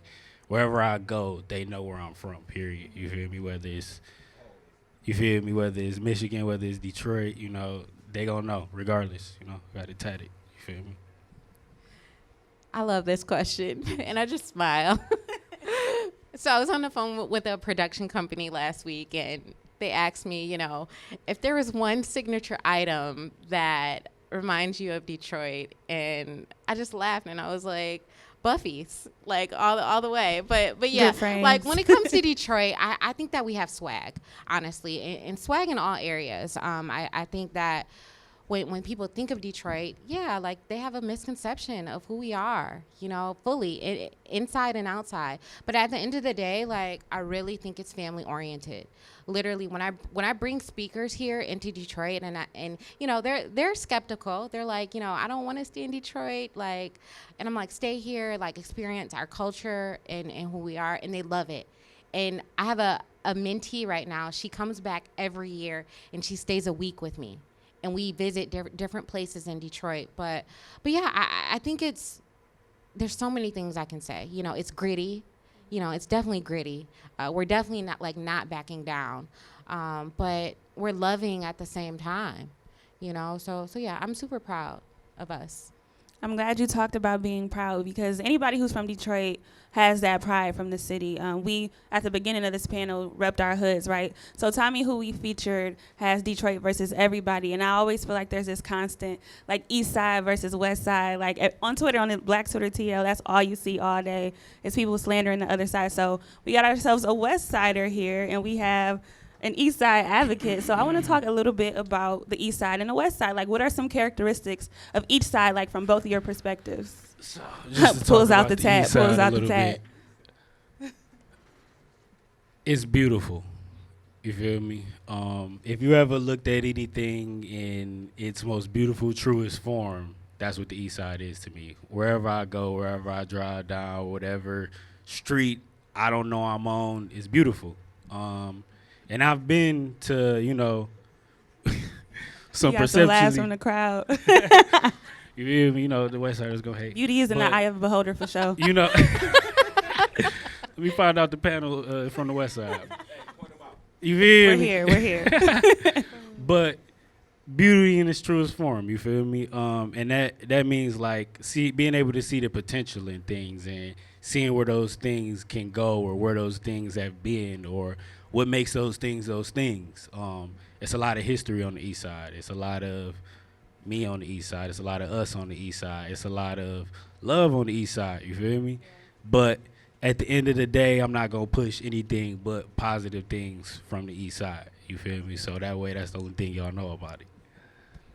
wherever I go, they know where I'm from, period. You feel me? Whether it's Michigan, whether it's Detroit, they gonna know regardless. Got it tatted. You feel me? I love this question, and I just smile. So I was on the phone with a production company last week, and they asked me, if there was one signature item that reminds you of Detroit, and I just laughed, and I was like, Buffy's, like all the way. But yeah, like when it comes to Detroit, I think that we have swag, honestly, and swag in all areas. I think that when people think of Detroit, yeah, like they have a misconception of who we are, fully inside and outside. But at the end of the day, like, I really think it's family oriented. Literally, when I bring speakers here into Detroit, and they're skeptical. They're like, I don't want to stay in Detroit, like, and I'm like, stay here, like, experience our culture and who we are, and they love it. And I have a mentee right now. She comes back every year, and she stays a week with me. And we visit different places in Detroit. But yeah, I think there's so many things I can say. It's gritty. It's definitely gritty. We're definitely not backing down. But we're loving at the same time. So yeah, I'm super proud of us. I'm glad you talked about being proud, because anybody who's from Detroit has that pride from the city. We, at the beginning of this panel, repped our hoods, right? So Tommy, who we featured, has Detroit versus everybody. And I always feel like there's this constant, like, East Side versus West Side. Like, on Twitter, on the Black Twitter TL, that's all you see all day is people slandering the other side. So we got ourselves a West Sider here, and we have an East Side advocate. So I want to talk a little bit about the East Side and the West Side. Like, what are some characteristics of each side, like, from both of your perspectives? So Pulls out the tat. It's beautiful. You feel me? If you ever looked at anything in its most beautiful, truest form, that's what the East Side is to me. Wherever I go, wherever I drive down, whatever street I don't know I'm on, it's beautiful. And I've been to, some You got some laughs perceptually. from the crowd. You feel me? The West Siders gonna hate. Beauty is in the But, eye of a beholder for sure. Let me find out the panel from the West Side. You feel me? We're here. But beauty in its truest form, you feel me? And that means like being able to see the potential in things and seeing where those things can go or where those things have been or what makes those things those things. It's a lot of history on the East Side. It's a lot of me on the East Side. It's a lot of us on the East Side. It's a lot of love on the East Side, you feel me? But at the end of the day, I'm not going to push anything but positive things from the East Side, you feel me? So that way, that's the only thing y'all know about it.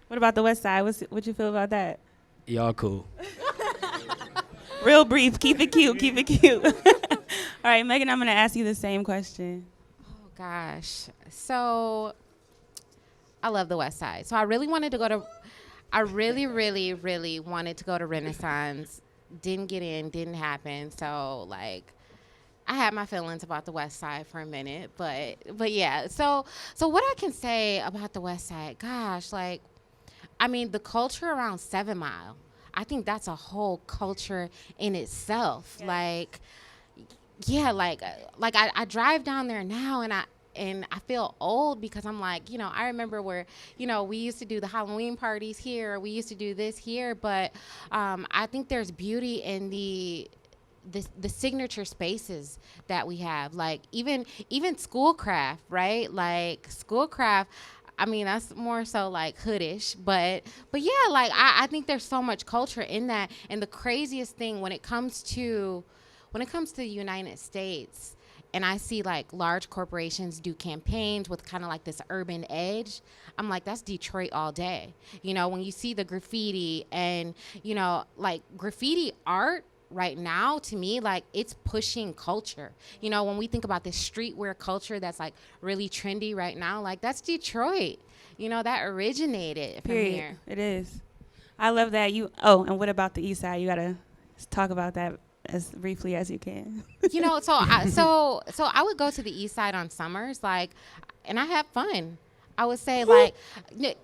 What about the West Side? What you feel about that? Y'all cool. Real brief. Keep it cute. Keep it cute. All right, Megan, I'm going to ask you the same question. Oh gosh. So I love the West Side. So I really wanted to go to I really, really, really wanted to go to Renaissance. Didn't get in, didn't happen. So like I had my feelings about the West Side for a minute, but yeah. So what I can say about the West Side, gosh, like I mean the culture around 7 Mile. I think that's a whole culture in itself. Yeah. I drive down there now and I feel old because I'm like, I remember where, we used to do the Halloween parties here, we used to do this here, but I think there's beauty in the signature spaces that we have, like even Schoolcraft, right? Like Schoolcraft, I mean, that's more so like hoodish, but yeah, like I think there's so much culture in that. And the craziest thing when it comes to the United States, and I see like large corporations do campaigns with kind of like this urban edge, I'm like, that's Detroit all day. When you see the graffiti and, like graffiti art right now, to me, like it's pushing culture. When we think about this streetwear culture that's like really trendy right now, like that's Detroit. That originated from here. It is. I love that and what about the East Side? You got to talk about that as briefly as you can. So I would go to the East Side on summers, like, and I have fun. I would say, like,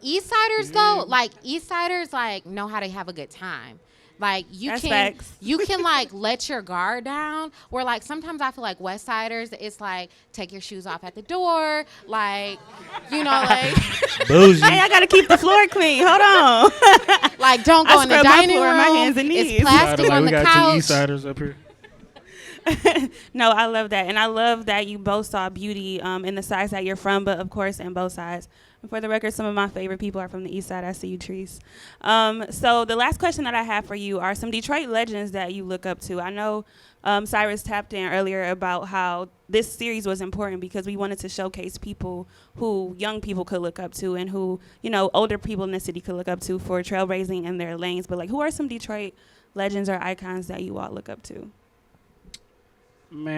East Siders though, like East Siders like know how to have a good time. Like you can like let your guard down. Where like sometimes I feel like West Siders, it's like take your shoes off at the door, like like Bougie. Hey, I gotta keep the floor clean. Hold on. Like don't go in the dining room. My hands and knees. It's plastic on the couch. We got 2 East Siders up here. No, I love that. And I love that you both saw beauty in the sides that you're from, but of course in both sides. And for the record, some of my favorite people are from the East Side. I see you, Treese. So the last question that I have for you are some Detroit legends that you look up to. I know Cyrus tapped in earlier about how this series was important because we wanted to showcase people who young people could look up to and who, older people in the city could look up to for trailblazing in their lanes. But like, who are some Detroit legends or icons that you all look up to? Man,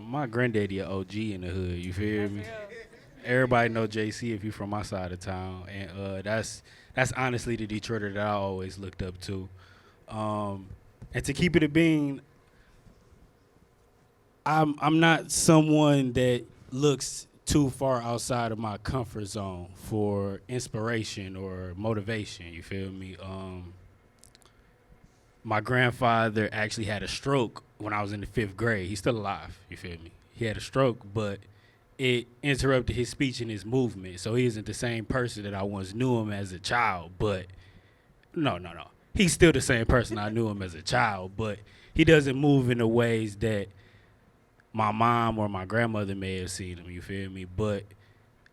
my granddaddy a OG in the hood, you feel me? Everybody know JC if you from my side of town, and that's honestly the Detroiter that I always looked up to. And to keep it a bean, I'm not someone that looks too far outside of my comfort zone for inspiration or motivation, you feel me? My grandfather actually had a stroke when I was in the 5th grade. He's still alive, you feel me? He had a stroke, but it interrupted his speech and his movement. So he isn't the same person that I once knew him as a child. But no. He's still the same person I knew him as a child, but he doesn't move in the ways that my mom or my grandmother may have seen him, you feel me? But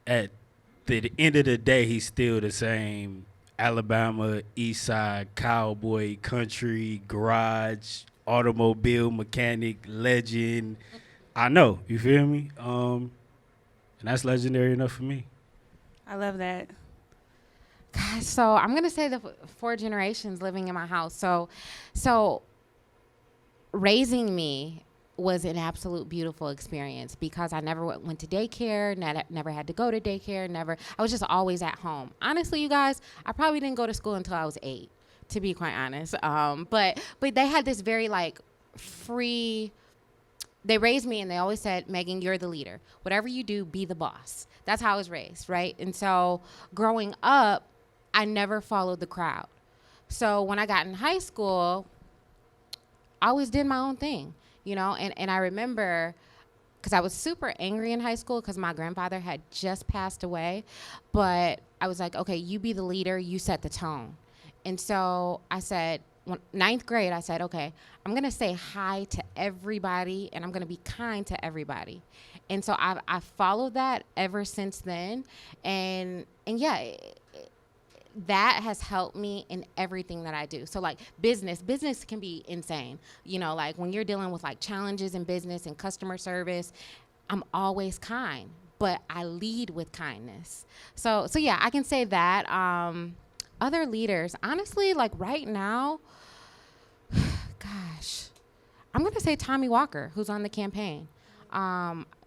at the end of the day, he's still the same Alabama, East Side, cowboy, country, garage, automobile mechanic, legend. I know, you feel me? And that's legendary enough for me. I love that. Gosh, so I'm gonna say the 4 generations living in my house. So raising me was an absolute beautiful experience because I never went to daycare, never had to go to daycare, I was just always at home. Honestly, you guys, I probably didn't go to school until I was 8, to be quite honest. But they had this very like free, they raised me and they always said, Meagan, you're the leader. Whatever you do, be the boss. That's how I was raised, right? And so growing up, I never followed the crowd. So when I got in high school, I always did my own thing, you know? And I remember, because I was super angry in high school because my grandfather had just passed away. But I was like, okay, you be the leader, you set the tone. And so I said, ninth grade, I said, okay, I'm going to say hi to everybody and I'm going to be kind to everybody. And so I followed that ever since then. And yeah, that has helped me in everything that I do. So like business can be insane. You know, like when you're dealing with like challenges in business and customer service, I'm always kind, but I lead with kindness. So yeah, I can say that. Other leaders, honestly, like right now, gosh, I'm going to say Tommy Walker, who's on the campaign.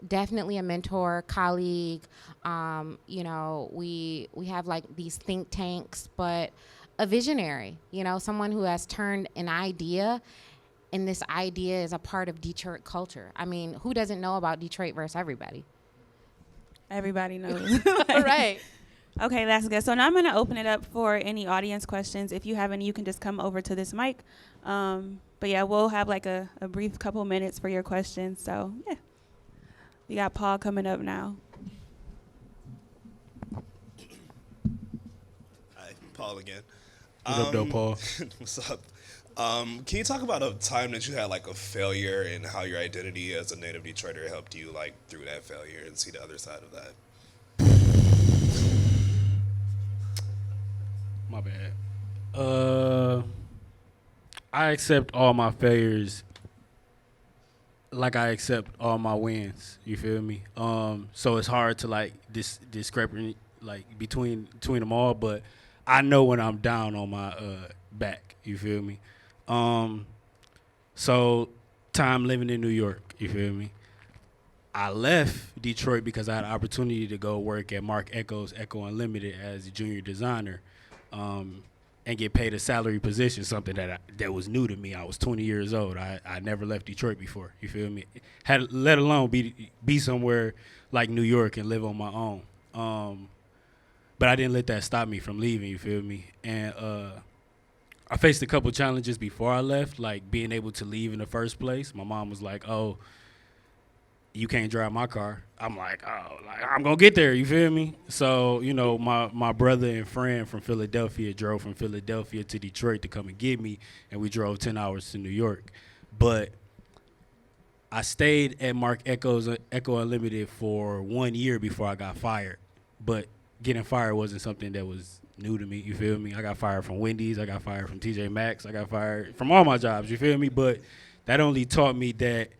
Definitely a mentor, colleague. You know, we have like these think tanks, but a visionary, you know, someone who has turned an idea, and this idea is a part of Detroit culture. I mean, who doesn't know about Detroit versus everybody? Everybody knows. Right. Okay, that's good. So now I'm going to open it up for any audience questions. If you have any, you can just come over to this mic. But yeah, we'll have like a brief couple minutes for your questions. So yeah, we got Paul coming up now. Hi, Paul again. What up, though, Paul? What's up? Can you talk about a time that you had like a failure and how your identity as a native Detroiter helped you like through that failure and see the other side of that? My bad. I accept all my failures like I accept all my wins. You feel me? So it's hard to like discrepancy like between them all, but I know when I'm down on my back. You feel me? So time living in New York. You feel me? I left Detroit because I had an opportunity to go work at Mark Echo's Echo Unlimited as a junior designer. And get paid a salary position, something that was new to me. I was 20 years old. I never left Detroit before. You feel me? Let alone be somewhere like New York and live on my own. But I didn't let that stop me from leaving. You feel me? And I faced a couple challenges before I left, like being able to leave in the first place. My mom was like, "Oh, you can't drive my car." I'm like, oh, like I'm gonna get there, you feel me? So, you know, my brother and friend from Philadelphia drove from Philadelphia to Detroit to come and get me, and we drove 10 hours to New York. But I stayed at Mark Echo's Echo Unlimited for 1 year before I got fired. But getting fired wasn't something that was new to me, you feel me? I got fired from Wendy's, I got fired from TJ Maxx, I got fired from all my jobs, you feel me? But that only taught me that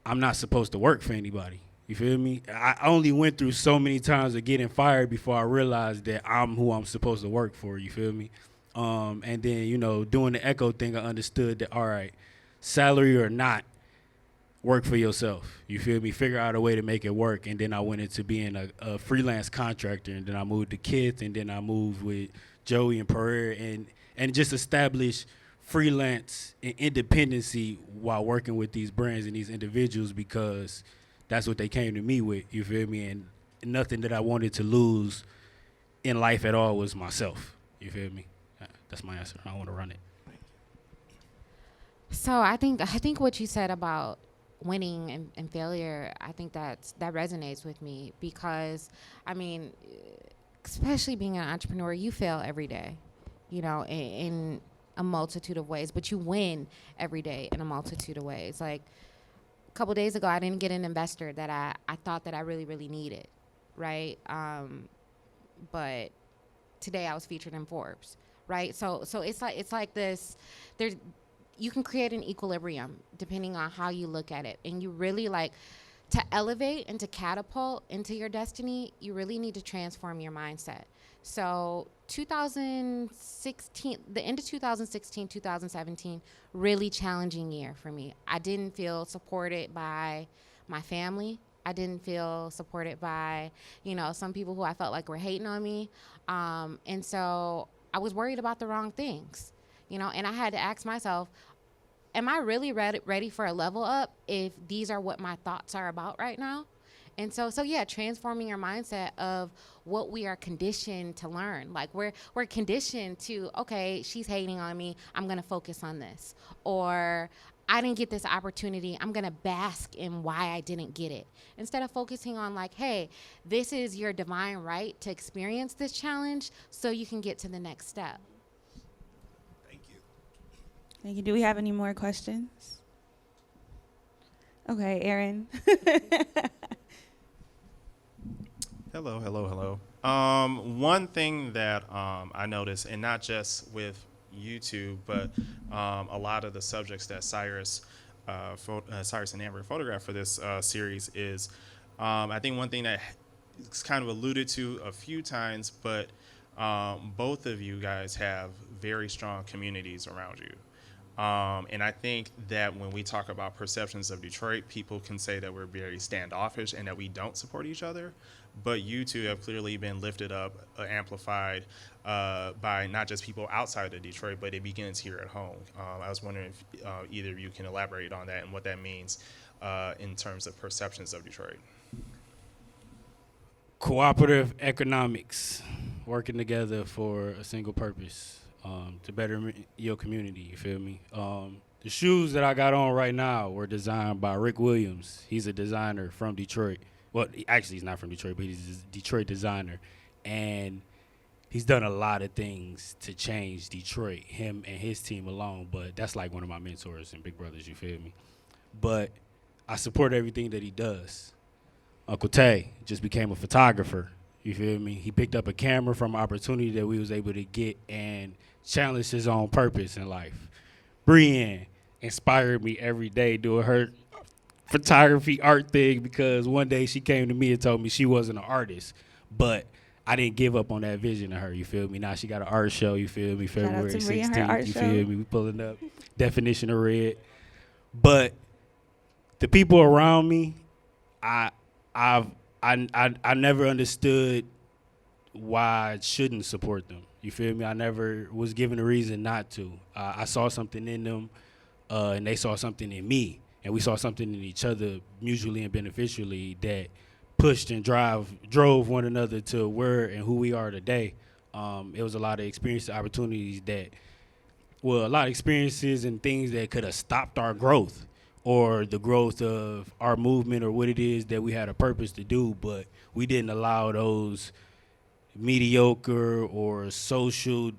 I'm not supposed to work for anybody. You feel me? I only went through so many times of getting fired before I realized that I'm who I'm supposed to work for. You feel me? And then, you know, doing the Echo thing, I understood that, all right, salary or not, work for yourself. You feel me? Figure out a way to make it work. And then I went into being a freelance contractor. And then I moved to Kith. And then I moved with Joey and Pereira and just established freelance and independency while working with these brands and these individuals because that's what they came to me with, you feel me? And nothing that I wanted to lose in life at all was myself, you feel me? That's my answer. I want to run it. So I think what you said about winning and failure, I think that resonates with me because, I mean, especially being an entrepreneur, you fail every day, you know, in a multitude of ways, but you win every day in a multitude of ways. Like a couple days ago, I didn't get an investor that I thought that I really, really needed, right? But today I was featured in Forbes, right? So it's like this, you can create an equilibrium depending on how you look at it. And you really like to elevate and to catapult into your destiny, you really need to transform your mindset. So 2016, the end of 2016, 2017, really challenging year for me. I didn't feel supported by my family. I didn't feel supported by, some people who I felt like were hating on me. And so I was worried about the wrong things, and I had to ask myself, am I really ready for a level up if these are what my thoughts are about right now? And so yeah, transforming your mindset of what we are conditioned to learn. Like we're conditioned to, okay, she's hating on me, I'm gonna focus on this. Or I didn't get this opportunity, I'm gonna bask in why I didn't get it. Instead of focusing on like, hey, this is your divine right to experience this challenge so you can get to the next step. Thank you. Thank you. Do we have any more questions? Okay, Aaron. Hello. One thing that I noticed, and not just with YouTube, but a lot of the subjects that Cyrus and Amber photographed for this series is, I think one thing that it's kind of alluded to a few times, but both of you guys have very strong communities around you. And I think that when we talk about perceptions of Detroit, people can say that we're very standoffish and that we don't support each other. But you two have clearly been lifted up, amplified by not just people outside of Detroit, but it begins here at home. I was wondering if either of you can elaborate on that and what that means in terms of perceptions of Detroit. Cooperative economics, working together for a single purpose, to better your community, you feel me? The shoes that I got on right now were designed by Rick Williams. He's a designer from Detroit. Well, actually, he's not from Detroit, but he's a Detroit designer. And he's done a lot of things to change Detroit, him and his team alone. But that's like one of my mentors and big brothers, you feel me? But I support everything that he does. Uncle Tay just became a photographer, you feel me? He picked up a camera from an opportunity that we was able to get and challenged his own purpose in life. Brienne inspired me every day doing her photography art thing, because one day she came to me and told me she wasn't an artist, but I didn't give up on that vision of her, you feel me? Now she got an art show, you feel me? February 16th, you feel me? We pulling up Definition of Red. But the people around me, I never understood why I shouldn't support them. You feel me? I never was given a reason not to. I saw something in them, and they saw something in me. And we saw something in each other mutually and beneficially that pushed and drove one another to where and who we are today. It was a lot of experiences, opportunities a lot of experiences and things that could have stopped our growth or the growth of our movement or what it is that we had a purpose to do, but we didn't allow those mediocre or social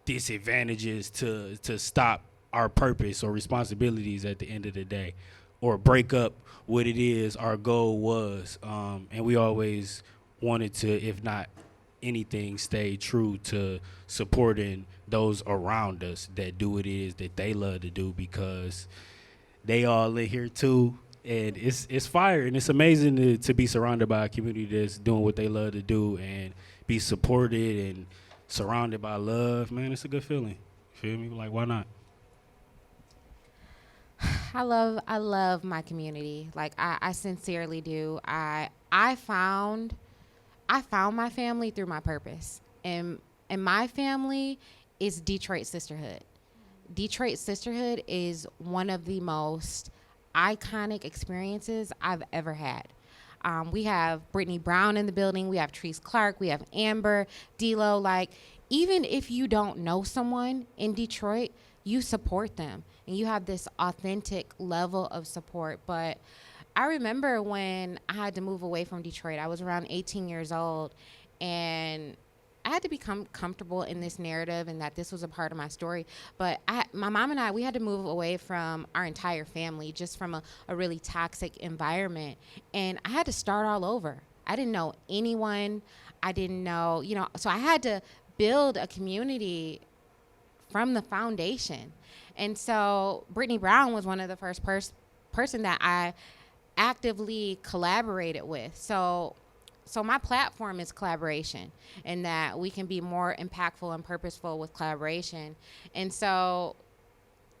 disadvantages to stop our purpose or responsibilities at the end of the day, or break up what it is our goal was. And we always wanted to, if not anything, stay true to supporting those around us that do what it is that they love to do, because they all in here too. And it's fire, and it's amazing to be surrounded by a community that's doing what they love to do and be supported and surrounded by love. Man, it's a good feeling. Feel me? Like, why not? I love my community. Like I sincerely do. I found my family through my purpose. And my family is Detroit sisterhood. Detroit sisterhood is one of the most iconic experiences I've ever had. We have Brittany Brown in the building. We have Treese Clark. We have Amber, D-Lo. Like, even if you don't know someone in Detroit, you support them, and you have this authentic level of support. But I remember when I had to move away from Detroit, I was around 18 years old, and I had to become comfortable in this narrative and that this was a part of my story. But my mom and I, we had to move away from our entire family just from a really toxic environment. And I had to start all over. I didn't know anyone. I didn't know, so I had to build a community from the foundation. And so Brittany Brown was one of the first person that I actively collaborated with. So so my platform is collaboration, and that we can be more impactful and purposeful with collaboration. And so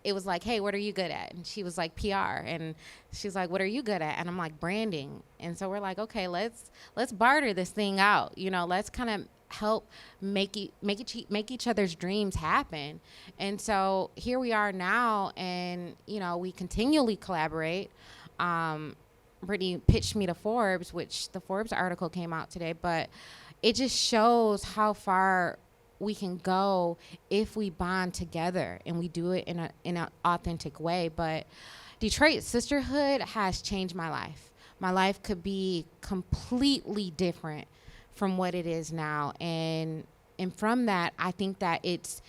it was like, hey, what are you good at? And she was like, PR. And she's like, what are you good at? And I'm like, branding. And so we're like, okay, let's barter this thing out. You know, let's kind of help make each other's dreams happen. And so here we are now, and you know, we continually collaborate. Brittany pitched me to Forbes, which the Forbes article came out today, but it just shows how far we can go if we bond together and we do it in an authentic way. But Detroit sisterhood has changed my life. My life could be completely different from what it is now, and from that, I think that it's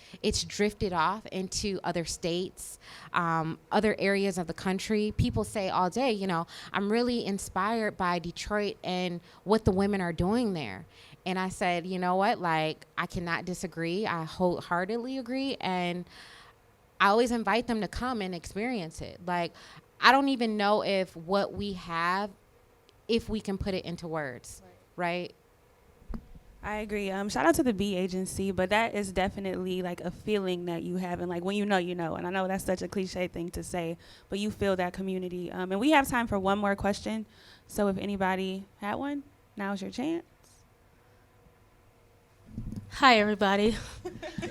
drifted off into other states, other areas of the country. People say all day, you know, I'm really inspired by Detroit and what the women are doing there. And I said, you know what, like, I cannot disagree. I wholeheartedly agree. And I always invite them to come and experience it. Like, I don't even know if what we have, if we can put it into words, right? I agree. Shout out to the B agency, but that is definitely like a feeling that you have, and like when you know, you know. And I know that's such a cliche thing to say, but you feel that community. And we have time for one more question. So if anybody had one, now's your chance. Hi, everybody.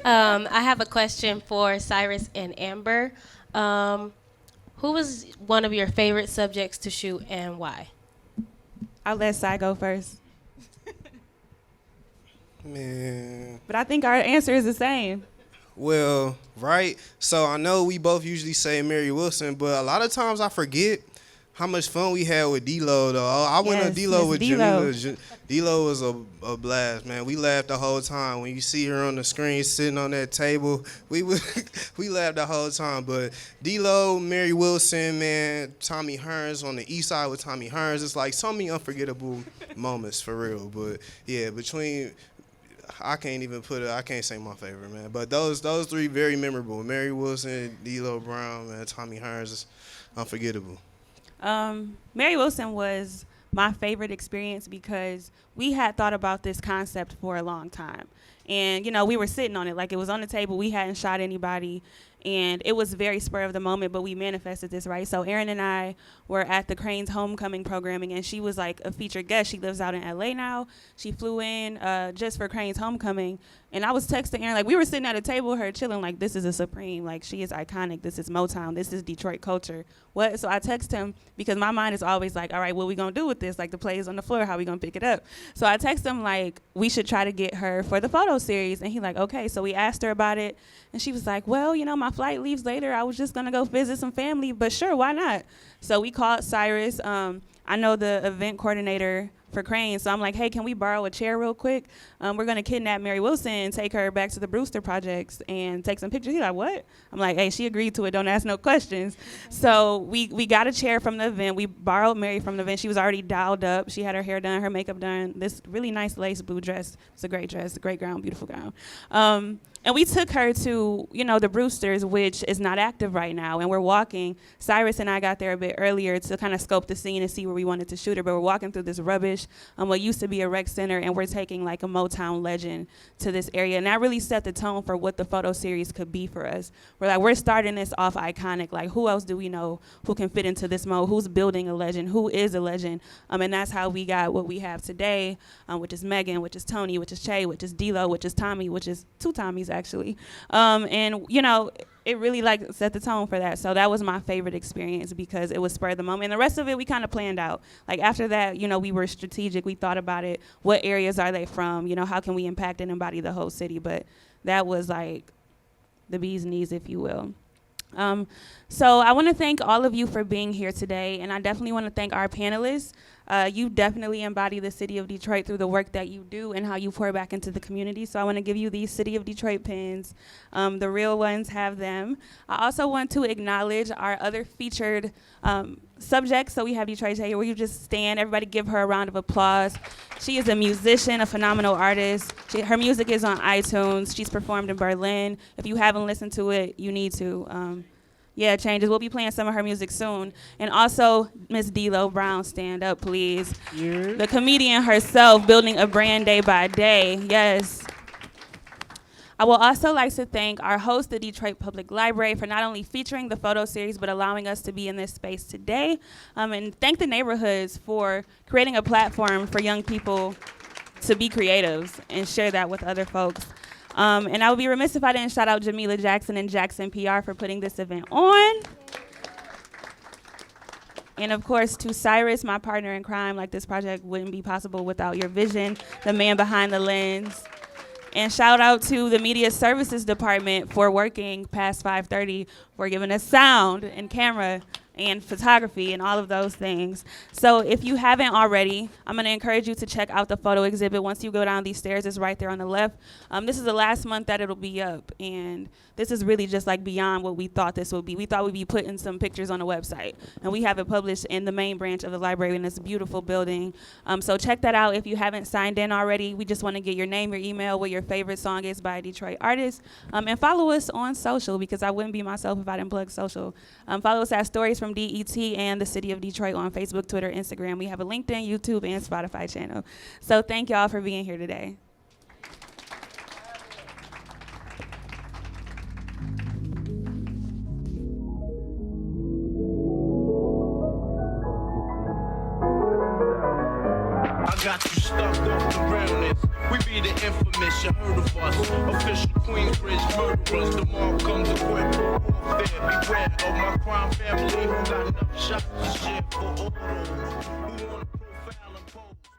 I have a question for Cyrus and Amber. Who was one of your favorite subjects to shoot and why? I'll let Cy go first. Man. But I think our answer is the same. Well, right. So I know we both usually say Mary Wilson, but a lot of times I forget how much fun we had with D-Lo, though. I went on D-Lo Miss with D-Lo. Jamila. D-Lo was a blast, man. We laughed the whole time. When you see her on the screen sitting on that table, we laughed the whole time. But D-Lo, Mary Wilson, man, Tommy Hearns on the east side with Tommy Hearns. It's like so many unforgettable moments, for real. But, yeah, I can't say my favorite, man. But those three very memorable. Mary Wilson, D-Lo Brown, man, Tommy Hearns is unforgettable. Mary Wilson was my favorite experience because we had thought about this concept for a long time. And, you know, we were sitting on it. Like, it was on the table. We hadn't shot anybody. And it was very spur of the moment, but we manifested this, right? So Erin and I were at the Crane's homecoming programming, and she was like a featured guest. She lives out in LA now. She flew in just for Crane's homecoming. And I was texting Erin, like, we were sitting at a table with her chilling, like, this is a Supreme. Like, she is iconic. This is Motown. This is Detroit culture. What? So I text him because my mind is always like, all right, what we going to do with this? Like, the play is on the floor. How we going to pick it up? So I text him, like, we should try to get her for the photo series. And he like, okay. So we asked her about it. And she was like, well, you know, my flight leaves later. I was just going to go visit some family. But sure, why not? So we called Cyrus. I know the event coordinator for Crane, so I'm like, hey, can we borrow a chair real quick? We're going to kidnap Mary Wilson and take her back to the Brewster Projects and take some pictures. He's like, what? I'm like, hey, she agreed to it. Don't ask no questions. So we got a chair from the event. We borrowed Mary from the event. She was already dialed up. She had her hair done, her makeup done. This really nice lace blue dress. It's a great dress, a great gown, beautiful gown. And we took her to, you know, the Brewsters, which is not active right now. And we're walking. Cyrus and I got there a bit earlier to kind of scope the scene and see where we wanted to shoot her. But we're walking through this rubbish, what used to be a rec center, and we're taking like a Motown legend to this area. And that really set the tone for what the photo series could be for us. We're starting this off iconic. Like, who else do we know who can fit into this mode? Who's building a legend? Who is a legend? And that's how we got what we have today, which is Meagan, which is Tony, which is Che, which is D-Lo, which is Tommy, which is two Tommys, actually. And, you know, it really, like, set the tone for that. So that was my favorite experience because it was spur of the moment. And the rest of it, we kind of planned out. Like, after that, you know, we were strategic. We thought about it. What areas are they from? You know, how can we impact and embody the whole city? But that was, like, the bee's knees, if you will. So I want to thank all of you for being here today, and I definitely want to thank our panelists. You definitely embody the city of Detroit through the work that you do and how you pour back into the community. So I want to give you these City of Detroit pins. The real ones have them. I also want to acknowledge our other featured subjects. So we have Detroit here where you just stand. Everybody give her a round of applause. She is a musician, a phenomenal artist. Her music is on iTunes. She's performed in Berlin. If you haven't listened to it, you need to. Yeah, changes. We'll be playing some of her music soon. And also, Miss D-Lo Brown, stand up, please. Yeah. The comedian herself, building a brand day by day. Yes. I would also like to thank our host, the Detroit Public Library, for not only featuring the photo series, but allowing us to be in this space today. And thank the neighborhoods for creating a platform for young people to be creatives and share that with other folks. And I would be remiss if I didn't shout out Jamila Jackson and Jackson PR for putting this event on. And of course, to Cyrus, my partner in crime, like this project wouldn't be possible without your vision, the man behind the lens. And shout out to the Media Services Department for working past 5:30, for giving us sound and camera and photography and all of those things. So if you haven't already, I'm gonna encourage you to check out the photo exhibit. Once you go down these stairs, it's right there on the left. This is the last month that it'll be up, and this is really just like beyond what we thought this would be. We thought we'd be putting some pictures on the website, and we have it published in the main branch of the library in this beautiful building. So check that out if you haven't signed in already. We just wanna get your name, your email, what your favorite song is by a Detroit artist, and follow us on social, because I wouldn't be myself if I didn't plug social. Follow us at Stories from DET and the City of Detroit on Facebook, Twitter, Instagram. We have a LinkedIn, YouTube, and Spotify channel. So thank y'all for being here today. I got you stuck off the realness. We be the infamous, you heard of us. Official Queensbridge murderers. Tomorrow comes equipped for warfare. Beware of my crime family who got enough shots to share for all those who wanna profile and pose.